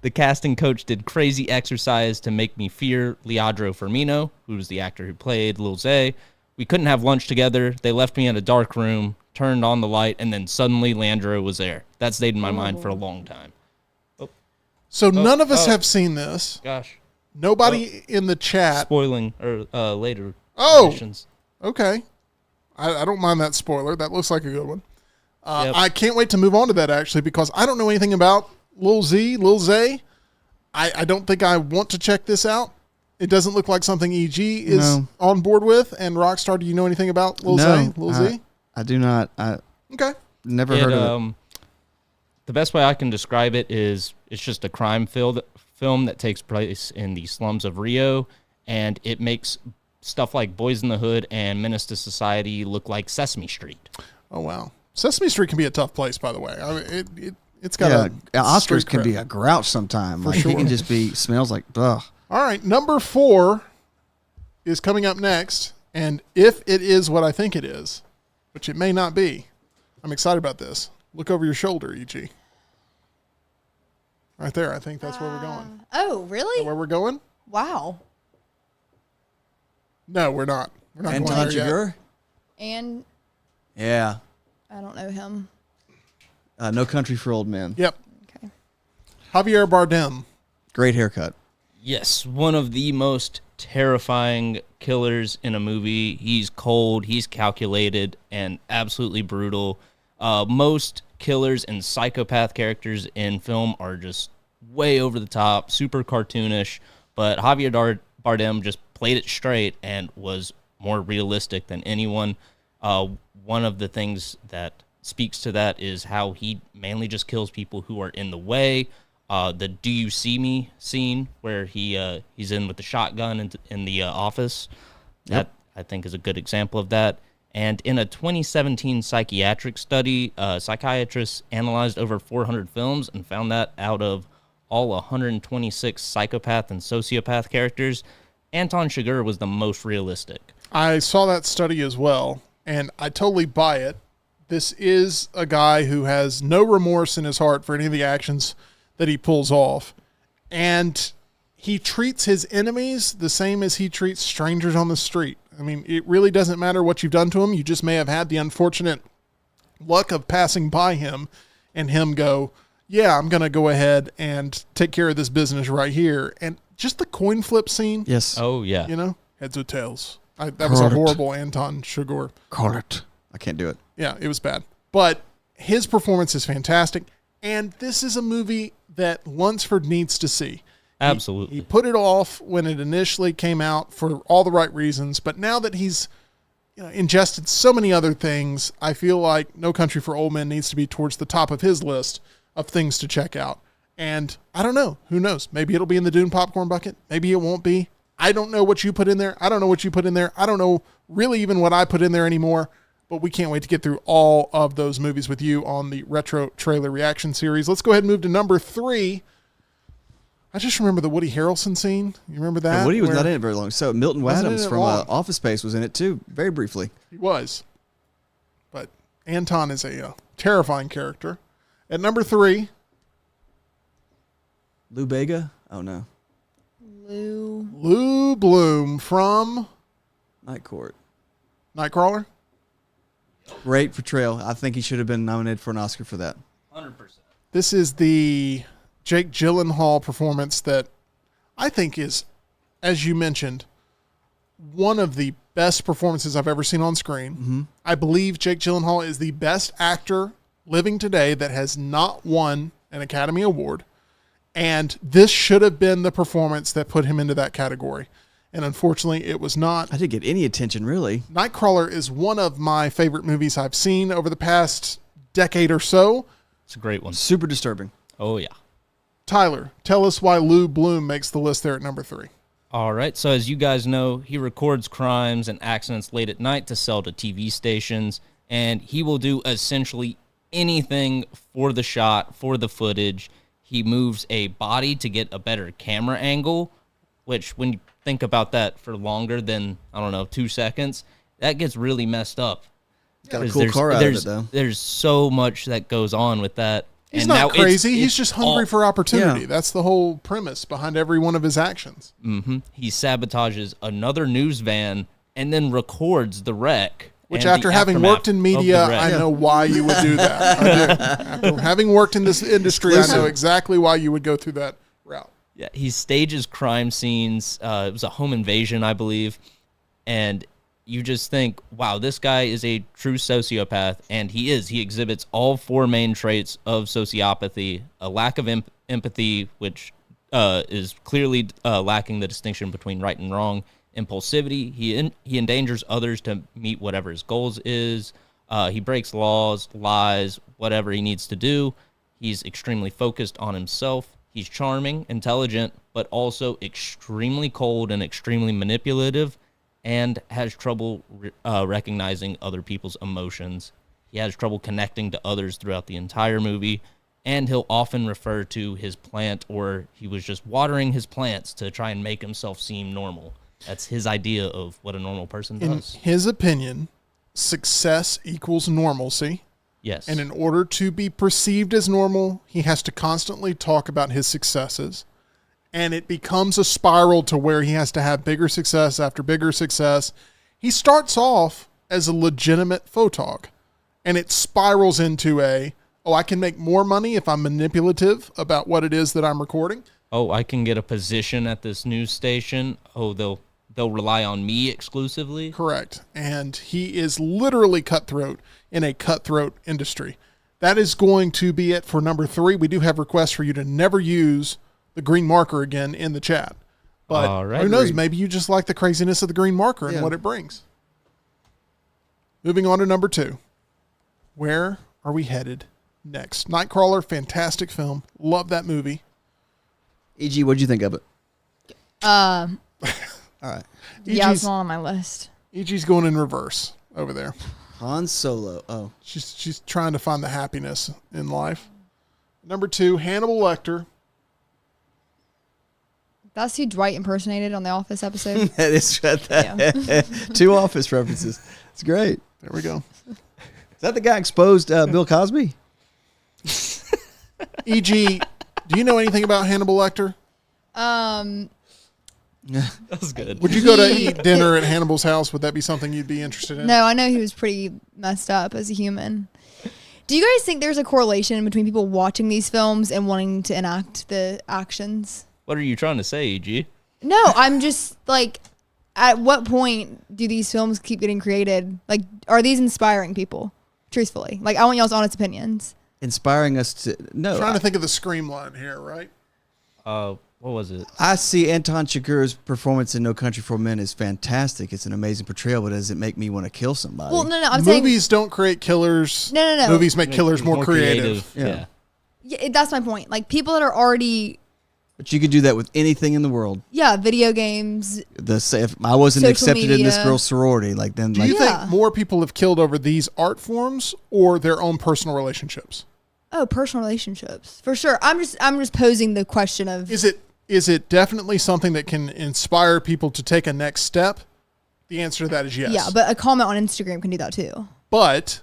The casting coach did crazy exercise to make me fear Leandro Firmino, who was the actor who played Lil Zay. We couldn't have lunch together. They left me in a dark room, turned on the light, and then suddenly Leandro was there. That stayed in my mind for a long time. So none of us have seen this. Gosh. Nobody in the chat. Spoiling or later Oh. editions. Okay. I don't mind that spoiler. That looks like a good one. Yep. I can't wait to move on to that, actually, because I don't know anything about Lil Zay. I don't think I want to check this out. It doesn't look like something EG is on board with. And Rockstar, do you know anything about Lil Z? I do not. Okay. Never heard of it. The best way I can describe it is it's just a crime film that takes place in the slums of Rio, and it makes stuff like Boys in the Hood and Menace to Society look like Sesame Street. Oh, wow. Sesame Street can be a tough place, by the way. I mean, it's got Oscars street can cred. be a grouch sometime. Like, sure. He can just be, smells like, ugh. All right, number 4 is coming up next, and if it is what I think it is, which it may not be, I'm excited about this. Look over your shoulder, EG. Right there, I think that's where we're going. Oh, really? Where we're going? Wow. No, we're not. We're not Anton going there yet. Chigurh? And Yeah. I don't know him. No Country for Old Men. Yep. Okay. Javier Bardem. Great haircut. Yes, one of the most terrifying killers in a movie. He's cold, he's calculated, and absolutely brutal. Most killers and psychopath characters in film are just way over the top, super cartoonish, but Javier Bardem just played it straight and was more realistic than anyone. One of the things that speaks to that is how he mainly just kills people who are in the way. The "Do You See Me" scene where he's in with the shotgun in the office. That I think is a good example of that. And in a 2017 psychiatric study, psychiatrists analyzed over 400 films and found that out of all 126 psychopath and sociopath characters, Anton Chigurh was the most realistic. I saw that study as well, and I totally buy it. This is a guy who has no remorse in his heart for any of the actions that he pulls off. And he treats his enemies the same as he treats strangers on the street. I mean, it really doesn't matter what you've done to him. You just may have had the unfortunate luck of passing by him and him go, yeah, I'm going to go ahead and take care of this business right here. And just the coin flip scene. Yes. Oh, yeah. You know, heads or tails. That was a horrible Anton Chigurh. Call it. I can't do it. Yeah, it was bad. But his performance is fantastic. And this is a movie that Lunsford needs to see. Absolutely. He put it off when it initially came out for all the right reasons, but now that he's ingested so many other things, I feel like No Country for Old Men needs to be towards the top of his list of things to check out. And I don't know. Who knows? Maybe it'll be in the Dune popcorn bucket. Maybe it won't be. I don't know what you put in there. I don't know what you put in there. I don't know really even what I put in there anymore. But we can't wait to get through all of those movies with you on the Retro Trailer Reaction Series. Let's go ahead and move to number 3. I just remember the Woody Harrelson scene. You remember that? Yeah, Woody was not in it very long. So Milton Wasn't in Wadhams it from long. Office Space was in it too, very briefly. He was. But Anton is a terrifying character. At number 3, Lou Bega? Oh no. Lou Bloom from Night Court. Nightcrawler. Great portrayal. I think he should have been nominated for an Oscar for that. 100%. This is the Jake Gyllenhaal performance that I think is, as you mentioned, one of the best performances I've ever seen on screen. Mm-hmm. I believe Jake Gyllenhaal is the best actor living today that has not won an Academy Award. And this should have been the performance that put him into that category. And unfortunately, it was not. I didn't get any attention, really. Nightcrawler is one of my favorite movies I've seen over the past decade or so. It's a great one. Super disturbing. Oh, yeah. Tyler, tell us why Lou Bloom makes the list there at number 3. All right. So as you guys know, he records crimes and accidents late at night to sell to TV stations. And he will do essentially anything for the shot, for the footage. He moves a body to get a better camera angle, which when you think about that for longer than, 2 seconds, that gets really messed up. Got a cool car out of it, though. There's so much that goes on with that. He's and not now crazy. He's just hungry for opportunity. Yeah. That's the whole premise behind every one of his actions. Mm-hmm. He sabages another news van and then records the wreck. Which, and after the having aftermath worked in of media, the wreck. I know why you would do that. I do. After having worked in this industry, I know exactly why you would go through that route. Yeah, he stages crime scenes. It was a home invasion, I believe. And you just think, wow, this guy is a true sociopath. And he is. He exhibits all 4 main traits of sociopathy. A lack of empathy, which is clearly lacking the distinction between right and wrong. Impulsivity. He endangers others to meet whatever his goals is. He breaks laws, lies, whatever he needs to do. He's extremely focused on himself. He's charming, intelligent, but also extremely cold and extremely manipulative, and has trouble recognizing other people's emotions. He has trouble connecting to others throughout the entire movie, and he'll often refer to his plant, or he was just watering his plants to try and make himself seem normal. That's his idea of what a normal person does. In his opinion, success equals normalcy. Yes. And in order to be perceived as normal, he has to constantly talk about his successes. And it becomes a spiral to where he has to have bigger success after bigger success. He starts off as a legitimate photog, and it spirals into I can make more money if I'm manipulative about what it is that I'm recording. Oh, I can get a position at this news station. Oh, they'll rely on me exclusively. Correct. And he is literally cutthroat in a cutthroat industry. That is going to be it for number 3. We do have requests for you to never use the green marker again in the chat. But All right. who knows? Maybe you just like the craziness of the green marker and Yeah. what it brings. Moving on to number 2. Where are we headed next? Nightcrawler, fantastic film. Love that movie. E.G., what'd you think of it? All right. Yeah, it's EG's, not on my list. EG's going in reverse over there. Han Solo. Oh. She's trying to find the happiness in life. Number 2, Hannibal Lecter. That's who Dwight impersonated on the Office episode. That is that. 2 Office references. It's great. There we go. Is that the guy exposed Bill Cosby? EG, do you know anything about Hannibal Lecter? That was good. Would you go to eat dinner at Hannibal's house? Would that be something you'd be interested in? No, I know he was pretty messed up as a human. Do you guys think there's a correlation between people watching these films and wanting to enact the actions? What are you trying to say, EG? No, I'm just like, at what point do these films keep getting created? Like, are these inspiring people Truthfully. Like, I want y'all's honest opinions. Inspiring us to no. Trying to think of the scream line here, right? What was it? I see Anton Chigurh's performance in No Country for Men is fantastic. It's an amazing portrayal, but does it make me want to kill somebody? Well, no, I'm saying Movies don't create killers. No. Movies make killers more creative. Yeah. yeah, that's my point. Like, people that are already But you could do that with anything in the world. video games. If I wasn't Social accepted in this media. girl's sorority, like then, Do like you Yeah. think more people have killed over these art forms or their own personal relationships? Oh, personal relationships for sure. I'm just posing the question of Is it definitely something that can inspire people to take a next step? The answer to that is yes. yeah, but a comment on Instagram can do that too. But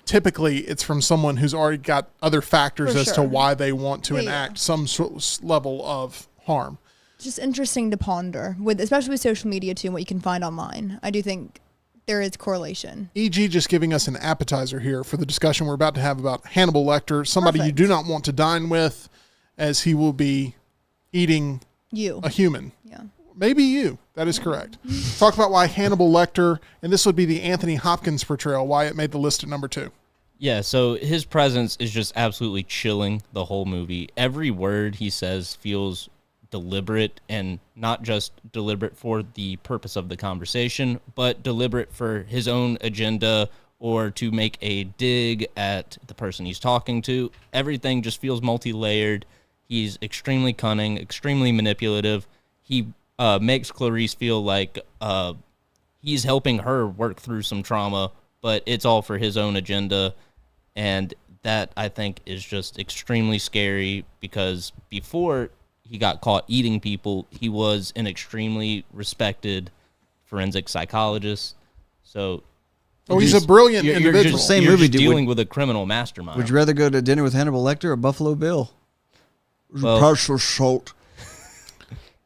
typically it's from someone who's already got other factors For as to sure. why they want to Yeah, enact some level of harm. Just interesting to ponder with, especially with social media too, and what you can find online. I do think there is correlation. E.g. just giving us an appetizer here for the discussion we're about to have about Hannibal Lecter, somebody Perfect. you do not want to dine with, as he will be eating You, a human. yeah. Maybe you. That is correct. Talk about why Hannibal Lecter, and this would be the Anthony Hopkins portrayal, why it made the list at number 2. Yeah, so his presence is just absolutely chilling the whole movie. Every word he says feels deliberate, and not just deliberate for the purpose of the conversation, but deliberate for his own agenda or to make a dig at the person he's talking to. Everything just feels multi-layered. He's extremely cunning, extremely manipulative. He makes Clarice feel like he's helping her work through some trauma, but it's all for his own agenda. And that, I think, is just extremely scary because before he got caught eating people, he was an extremely respected forensic psychologist. So, He's a brilliant individual. Same you're movie, just dude. dealing with a criminal mastermind. Would you rather go to dinner with Hannibal Lecter or Buffalo Bill? Well- Partial salt.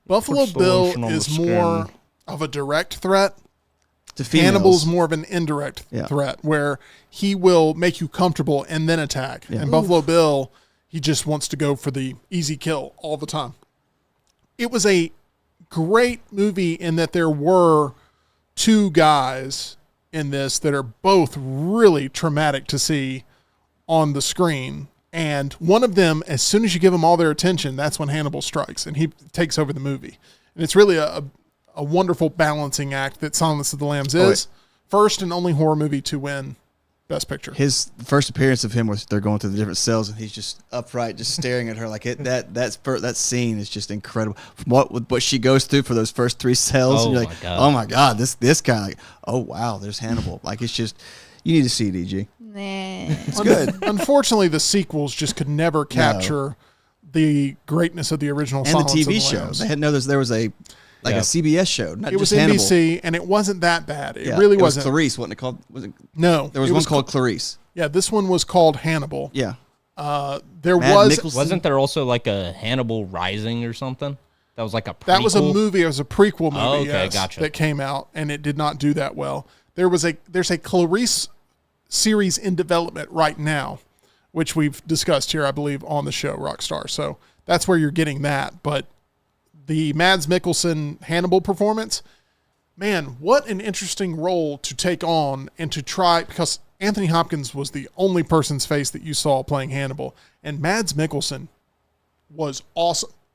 Buffalo Puts the Bill lotion on the is skin. more of a direct threat. To females. Hannibal's more of an indirect Yeah. threat where he will make you comfortable and then attack. Yeah. And Buffalo Bill, he just wants to go for the easy kill all the time. It was a great movie in that there were two guys in this that are both really traumatic to see on the screen. And one of them, as soon as you give them all their attention, that's when Hannibal strikes and he takes over the movie. And it's really a wonderful balancing act that Silence of the Lambs is. First and only horror movie to win Best Picture. His first appearance of him was they're going through the different cells and he's just upright, just staring at her like it. That scene is just incredible. From what she goes through for those first 3 cells, Oh and you're my like, God. oh my god, this guy, like, oh wow, there's Hannibal. Like it's just, you need to see it, EG. Nah. It's good. Unfortunately, the sequels just could never capture the greatness of the original And the Silence of TV the show. Lambs. They had there was a Yeah. CBS show, not It just was Hannibal. NBC, and it wasn't that bad. It Yeah, really was wasn't. Clarice, wasn't it called? Was it? No, There was it one called Clarice. Yeah, this one was called Hannibal. Yeah. There Mad was Mickelson. Wasn't there also like a Hannibal Rising or something? That was like a prequel? that was a movie. It was a prequel movie. Oh, okay, yes, gotcha. That came out, and it did not do that well. There's a Clarice series in development right now, which we've discussed here, I believe, on the show Rockstar. So that's where you're getting that. But the Mads Mikkelsen Hannibal performance, man, what an interesting role to take on and to try, because Anthony Hopkins was the only person's face that you saw playing Hannibal, and Mads Mikkelsen was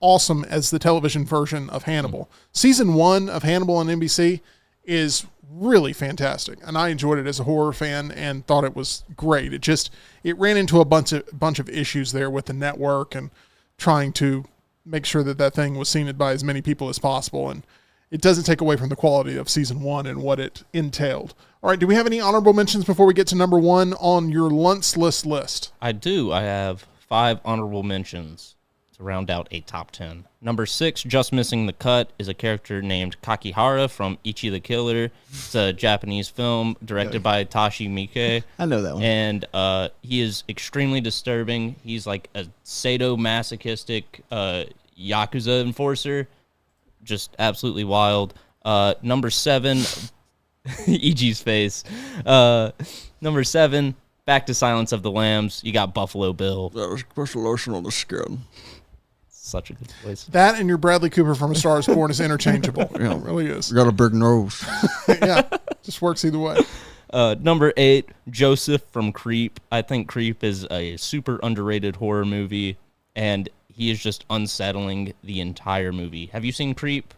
awesome as the television version of Hannibal. Season 1 of Hannibal on NBC is really fantastic, and I enjoyed it as a horror fan and thought it was great. It ran into a bunch of issues there with the network and trying to make sure that thing was seen by as many people as possible, and it doesn't take away from the quality of season 1 and what it entailed. All right, do we have any honorable mentions before we get to number 1 on your lunch list? I do. I have 5 honorable mentions to round out a top 10. Number 6, just missing the cut, is a character named Kakihara from Ichi the Killer. It's a Japanese film directed by Tashi Miike. I know that one. And he is extremely disturbing. He's like a sadomasochistic Yakuza enforcer. Just absolutely wild. Number 7, EG's face. Number 7, back to Silence of the Lambs. You got Buffalo Bill. That was special lotion on the skin. Such a good voice. That and your Bradley Cooper from A Star is Born is interchangeable. Yeah. It really is. Got a big nose. Yeah, just works either way. Number 8, Joseph from Creep. I think Creep is a super underrated horror movie, and he is just unsettling the entire movie. Have you seen Creep,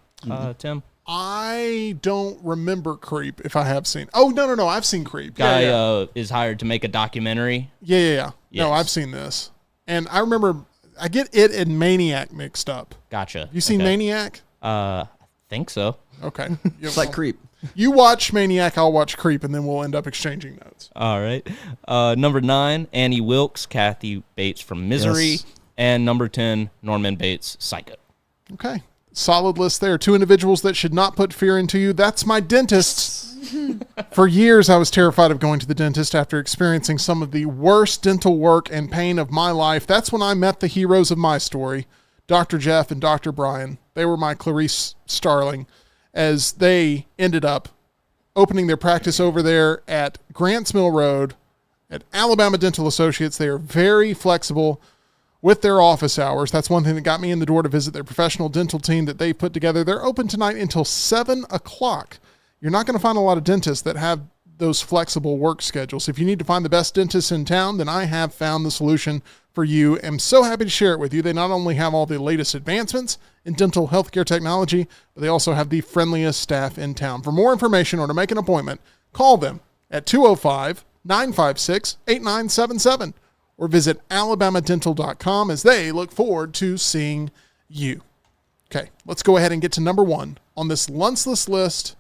Tim? I don't remember Creep if I have seen. Oh, no. I've seen Creep. Guy is hired to make a documentary. Yeah. Yes. No, I've seen this. And I remember, I get it and Maniac mixed up. Gotcha. You seen Maniac? I think so. Okay. It's like Creep. You watch Maniac, I'll watch Creep, and then we'll end up exchanging notes. All right. Number 9, Annie Wilkes, Kathy Bates from Misery. Yes. And number 10, Norman Bates, Psycho. Okay. Solid list there. 2 individuals that should not put fear into you. That's my dentist. For years, I was terrified of going to the dentist after experiencing some of the worst dental work and pain of my life. That's when I met the heroes of my story, Dr. Jeff and Dr. Brian. They were my Clarice Starling, as they ended up opening their practice over there at Grants Mill Road at Alabama Dental Associates. They are very flexible with their office hours. That's one thing that got me in the door to visit their professional dental team that they put together. They're open tonight until 7 o'clock. You're not going to find a lot of dentists that have those flexible work schedules. If you need to find the best dentist in town, then I have found the solution for you. I'm so happy to share it with you. They not only have all the latest advancements in dental healthcare technology, but they also have the friendliest staff in town. For more information or to make an appointment, call them at 205-956-8977 or visit alabamadental.com, as they look forward to seeing you. Okay, let's go ahead and get to number 1 on this lunchless list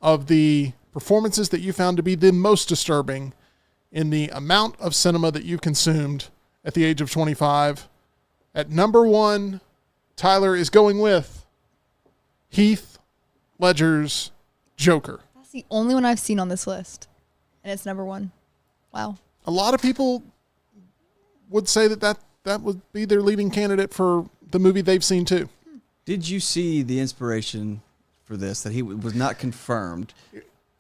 of the performances that you found to be the most disturbing in the amount of cinema that you consumed at the age of 25. At number 1, Tyler is going with Heath Ledger's Joker. That's the only one I've seen on this list, and it's number 1. Wow. A lot of people would say that would be their leading candidate for the movie they've seen too. Did you see the inspiration for this, that he was not confirmed,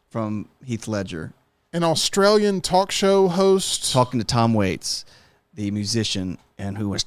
from Heath Ledger? An Australian talk show host Talking to Tom Waits, the musician, and he was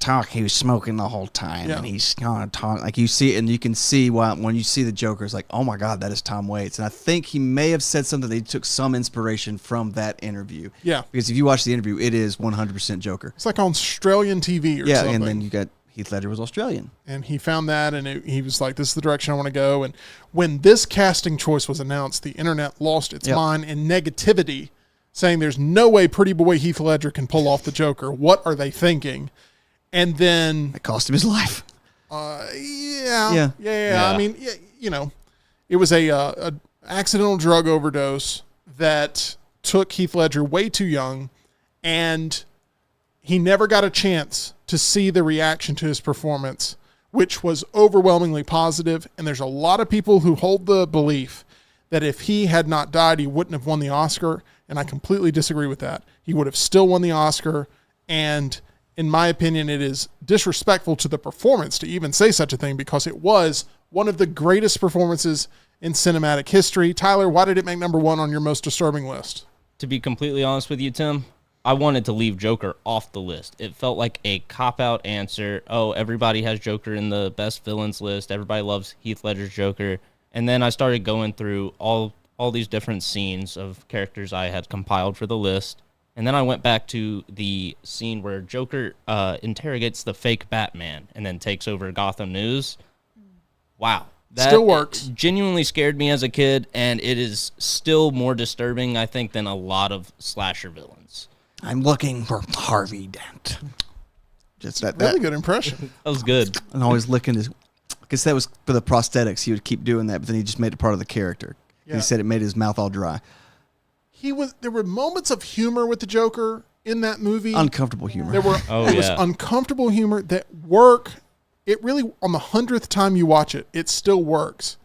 smoking the whole time, and he's kind of talking, like you see, and you can see when you see the Joker, it's like, oh my God, that is Tom Waits. And I think he may have said something that he took some inspiration from that interview. Yeah. Because if you watch the interview, it is 100% Joker. It's like on Australian TV or something. Yeah, and then you got Heath Ledger was Australian. And he found that, and he was like, this is the direction I want to go. And when this casting choice was announced, the internet lost its mind in negativity, saying there's no way pretty boy Heath Ledger can pull off the Joker. What are they thinking? And then it cost him his life. Yeah. I mean, you know, it was a accidental drug overdose that took Heath Ledger way too young, and he never got a chance to see the reaction to his performance, which was overwhelmingly positive. And there's a lot of people who hold the belief that if he had not died, he wouldn't have won the Oscar. And I completely disagree with that. He would have still won the Oscar. And in my opinion, it is disrespectful to the performance to even say such a thing, because it was one of the greatest performances in cinematic history. Tyler, why did it make number 1 on your most disturbing list? To be completely honest with you, Tim, I wanted to leave Joker off the list. It felt like a cop-out answer. Oh, everybody has Joker in the best villains list. Everybody loves Heath Ledger's Joker. And then I started going through all these different scenes of characters I had compiled for the list. And then I went back to the scene where Joker interrogates the fake Batman and then takes over Gotham News. Wow. That still works. Genuinely scared me as a kid, and it is still more disturbing, I think, than a lot of slasher villains. I'm looking for Harvey Dent. Just that really good impression. That was good. And always licking his. I guess that was for the prosthetics. He would keep doing that, but then he just made it part of the character. Yeah. He said it made his mouth all dry. There were moments of humor with the Joker in that movie. Uncomfortable humor. There was uncomfortable humor that work. It really, on the 100th time you watch it, it still works.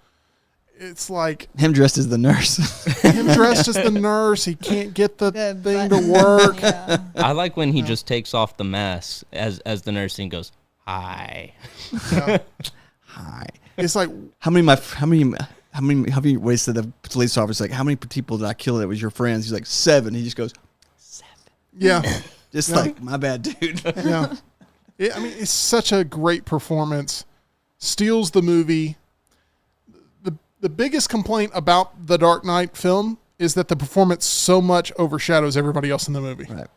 It's like him dressed as the nurse. Him dressed as the nurse. He can't get the thing to work. Yeah. I like when he just takes off the mask as the nurse and goes, "Hi." Yeah. Hi. It's like how many ways to the police officer, like, how many people did I kill that was your friends? He's like, 7. He just goes, 7. Yeah. Just like, my bad, dude. Yeah. I mean, it's such a great performance. Steals the movie. The biggest complaint about the Dark Knight film is that the performance so much overshadows everybody else in the movie. Right.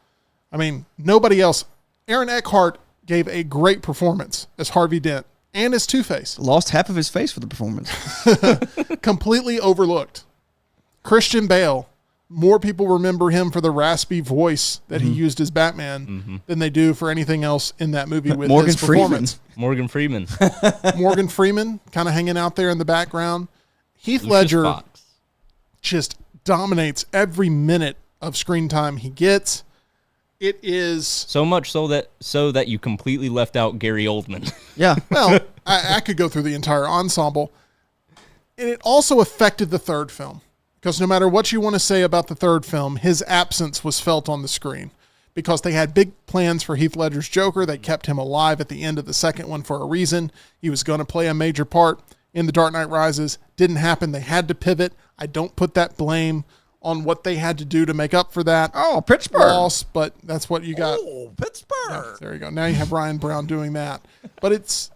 I mean, nobody else. Aaron Eckhart gave a great performance as Harvey Dent and as Two-Face. Lost half of his face for the performance. Completely overlooked. Christian Bale, more people remember him for the raspy voice that he used as Batman than they do for anything else in that movie with Morgan his performance. Morgan Freeman. Morgan Freeman kind of hanging out there in the background. Heath Lucius Ledger Fox. just dominates every minute of screen time he gets. It is So much so that you completely left out Gary Oldman. Yeah. well, I could go through the entire ensemble. And it also affected the third film. Because no matter what you want to say about the third film, his absence was felt on the screen. Because they had big plans for Heath Ledger's Joker. They kept him alive at the end of the second one for a reason. He was going to play a major part in The Dark Knight Rises. Didn't happen. They had to pivot. I don't put that blame on what they had to do to make up for that Oh, Pittsburgh. loss, but that's what you got. Oh, Pittsburgh. Yeah, there you go. Now you have Ryan Brown doing that. But it's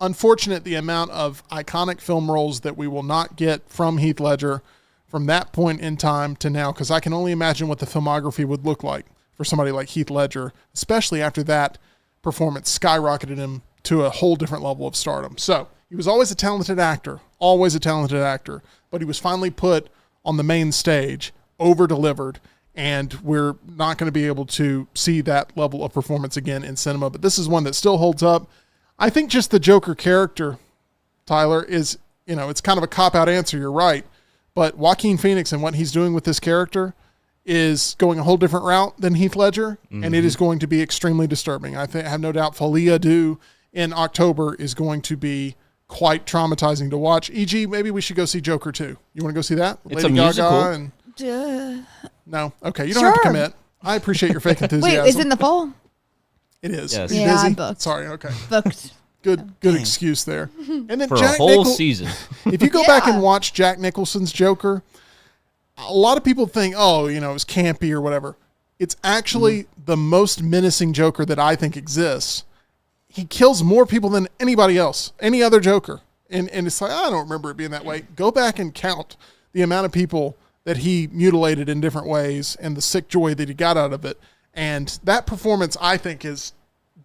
unfortunate the amount of iconic film roles that we will not get from Heath Ledger from that point in time to now, because I can only imagine what the filmography would look like for somebody like Heath Ledger, especially after that performance skyrocketed him to a whole different level of stardom. So he was always a talented actor, but he was finally put on the main stage, over-delivered, and we're not going to be able to see that level of performance again in cinema. But this is one that still holds up. I think just the Joker character, Tyler, is, it's kind of a cop-out answer. You're right. But Joaquin Phoenix and what he's doing with this character is going a whole different route than Heath Ledger, and it is going to be extremely disturbing. I have no doubt Folia due in October is going to be quite traumatizing to watch. E.g., maybe we should go see Joker 2. You want to go see that? It's a musical. And no? Okay, you don't have to Sure. commit. I appreciate your fake enthusiasm. Wait, is it in the fall? It is. Yes. Are you Yeah, busy? I'm booked. Sorry, okay. Booked. Good excuse there. And then For Jack a whole Nichol- season. If you go back Yeah. and watch Jack Nicholson's Joker, a lot of people think, it was campy or whatever. It's actually the most menacing Joker that I think exists. He kills more people than anybody else, any other Joker. And it's like, I don't remember it being that way. Go back and count the amount of people that he mutilated in different ways and the sick joy that he got out of it. And that performance, I think, is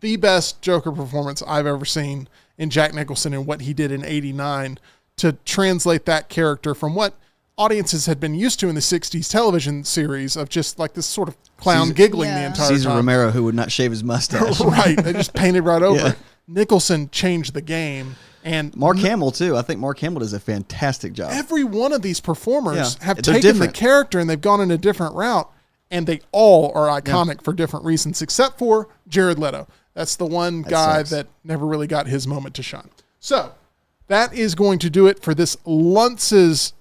the best Joker performance I've ever seen in Jack Nicholson and what he did in '89 to translate that character from what audiences had been used to in the 60s television series of just like this sort of clown giggling the Yeah. entire Caesar time. Romero, who would not shave his mustache. Right. They just painted right over Yeah. it. Nicholson changed the game. And Mark Hamill, too. I think Mark Hamill does a fantastic job. every one of these performers Yeah. have They're taken different. the character and they've gone in a different route, and they all are iconic for different reasons, except for Jared Leto. That's the one guy sucks. that never really got his moment to shine. So that is going to do it for this Luntzless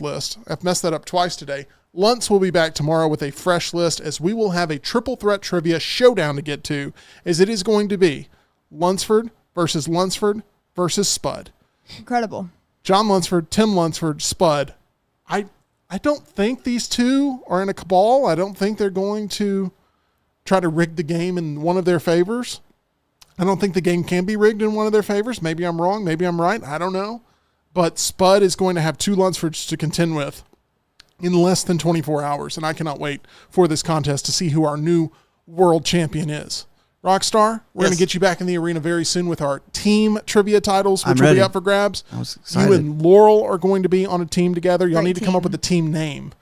list. I've messed that up twice today. Luntz will be back tomorrow with a fresh list, as we will have a triple threat trivia showdown to get to, as it is going to be Lunsford versus Spud. Incredible. John Lunsford, Tim Lunsford, Spud. I don't think these two are in a cabal. I don't think they're going to try to rig the game in one of their favors. I don't think the game can be rigged in one of their favors. Maybe I'm wrong. Maybe I'm right. I don't know. But Spud is going to have two Lunsfords to contend with in less than 24 hours. And I cannot wait for this contest to see who our new world champion is. Rockstar, we're going to Yes. get you back in the arena very soon with our team trivia titles, which I'm will be ready. up for grabs. I was You excited. and Laurel are going to be on a team together. Y'all Great need to come up team. with a team name.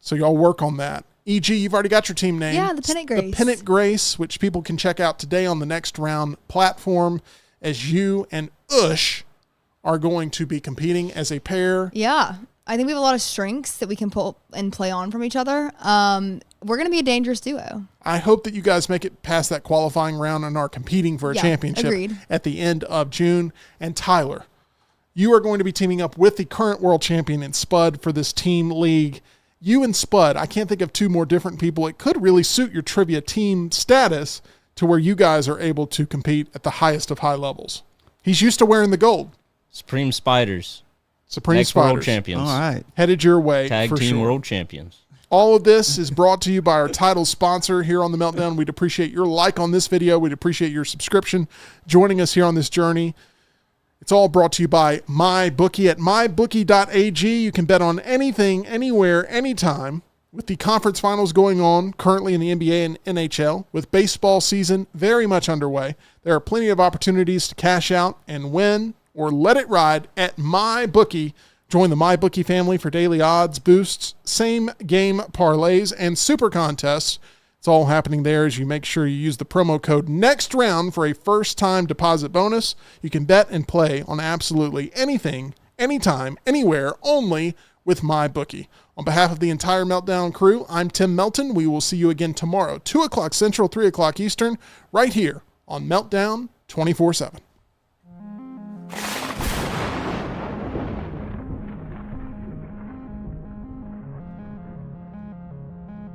So y'all work on that. E.g., you've already got your team name. Yeah, the Pennant The Grace. Pennant Grace, which people can check out today on the Next Round platform, as you and Ush are going to be competing as a pair. Yeah. I think we have a lot of strengths that we can pull and play on from each other. We're going to be a dangerous duo. I hope that you guys make it past that qualifying round and are competing for a Yeah, championship agreed. at the end of June. And Tyler, you are going to be teaming up with the current world champion in Spud for this team league. You and Spud, I can't think of two more different people. It could really suit your trivia team status to where you guys are able to compete at the highest of high levels. He's used to wearing the gold. Supreme Spiders. Supreme Next Spiders. world champions. All right. Headed your way Tag for team sure. world champions. All of this is brought to you by our title sponsor here on The Meltdown. We'd appreciate your like on this video. We'd appreciate your subscription, joining us here on this journey. It's all brought to you by MyBookie at mybookie.ag. You can bet on anything, anywhere, anytime. With the conference finals going on currently in the NBA and NHL, with baseball season very much underway, there are plenty of opportunities to cash out and win or let it ride at MyBookie. Join the MyBookie family for daily odds, boosts, same game parlays, and super contests. It's all happening there as you make sure you use the promo code NEXTROUND for a first-time deposit bonus. You can bet and play on absolutely anything, anytime, anywhere, only with MyBookie. On behalf of the entire Meltdown crew, I'm Tim Melton. We will see you again tomorrow, 2 o'clock Central, 3 o'clock Eastern, right here on Meltdown 24/7.